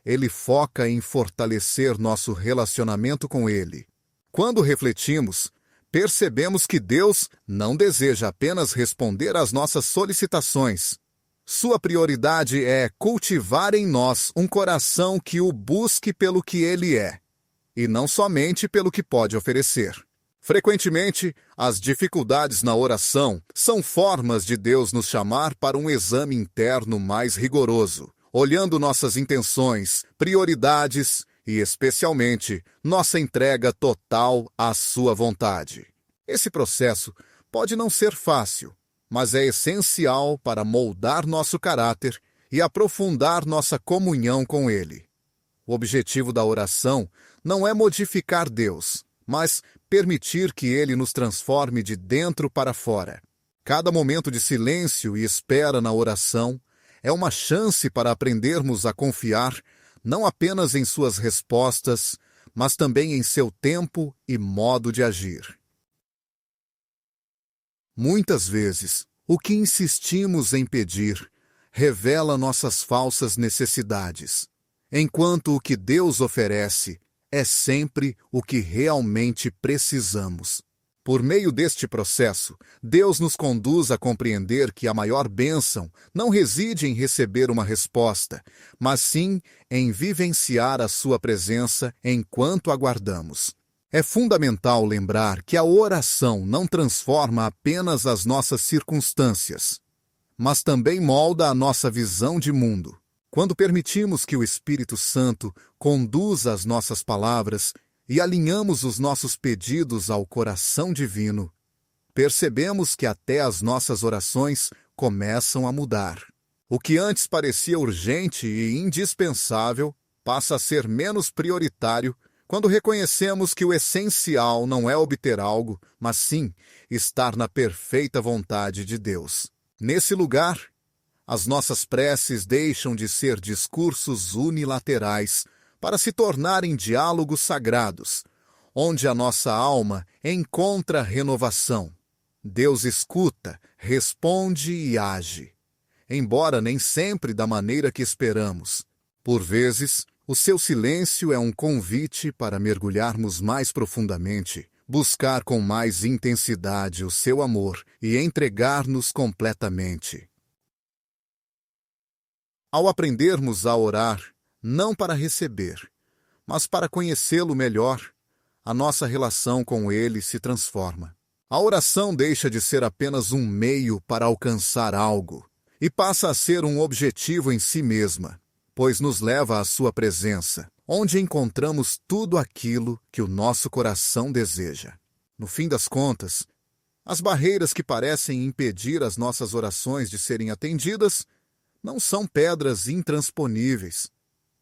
Ele foca em fortalecer nosso relacionamento com Ele. Quando refletimos, percebemos que Deus não deseja apenas responder às nossas solicitações, Sua prioridade é cultivar em nós um coração que o busque pelo que ele é, e não somente pelo que pode oferecer. Frequentemente, as dificuldades na oração são formas de Deus nos chamar para um exame interno mais rigoroso, olhando nossas intenções, prioridades e, especialmente, nossa entrega total à sua vontade. Esse processo pode não ser fácil, mas é essencial para moldar nosso caráter e aprofundar nossa comunhão com Ele. O objetivo da oração não é modificar Deus, mas permitir que Ele nos transforme de dentro para fora. Cada momento de silêncio e espera na oração é uma chance para aprendermos a confiar não apenas em suas respostas, mas também em seu tempo e modo de agir. Muitas vezes, o que insistimos em pedir revela nossas falsas necessidades, enquanto o que Deus oferece é sempre o que realmente precisamos. Por meio deste processo, Deus nos conduz a compreender que a maior bênção não reside em receber uma resposta, mas sim em vivenciar a sua presença enquanto aguardamos. É fundamental lembrar que a oração não transforma apenas as nossas circunstâncias, mas também molda a nossa visão de mundo. Quando permitimos que o Espírito Santo conduza as nossas palavras e alinhamos os nossos pedidos ao coração divino, percebemos que até as nossas orações começam a mudar. O que antes parecia urgente e indispensável passa a ser menos prioritário quando reconhecemos que o essencial não é obter algo, mas sim estar na perfeita vontade de Deus. Nesse lugar, as nossas preces deixam de ser discursos unilaterais para se tornarem diálogos sagrados, onde a nossa alma encontra renovação. Deus escuta, responde e age, embora nem sempre da maneira que esperamos. Por vezes, o seu silêncio é um convite para mergulharmos mais profundamente, buscar com mais intensidade o seu amor e entregar-nos completamente. Ao aprendermos a orar, não para receber, mas para conhecê-lo melhor, a nossa relação com ele se transforma. A oração deixa de ser apenas um meio para alcançar algo e passa a ser um objetivo em si mesma, pois nos leva à sua presença, onde encontramos tudo aquilo que o nosso coração deseja. No fim das contas, as barreiras que parecem impedir as nossas orações de serem atendidas não são pedras intransponíveis,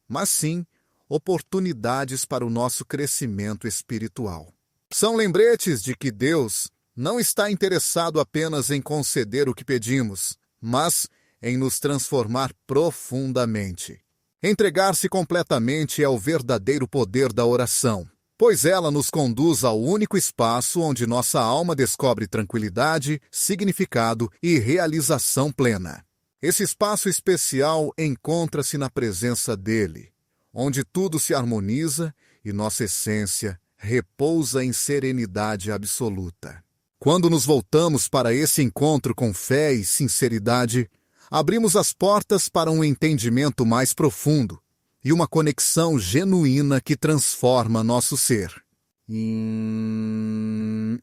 mas sim oportunidades para o nosso crescimento espiritual. São lembretes de que Deus não está interessado apenas em conceder o que pedimos, mas em nos transformar profundamente. Entregar-se completamente é o verdadeiro poder da oração, pois ela nos conduz ao único espaço onde nossa alma descobre tranquilidade, significado e realização plena. Esse espaço especial encontra-se na presença dele, onde tudo se harmoniza e nossa essência repousa em serenidade absoluta. Quando nos voltamos para esse encontro com fé e sinceridade, abrimos as portas para um entendimento mais profundo e uma conexão genuína que transforma nosso ser.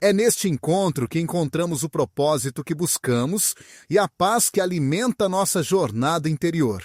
É neste encontro que encontramos o propósito que buscamos e a paz que alimenta nossa jornada interior.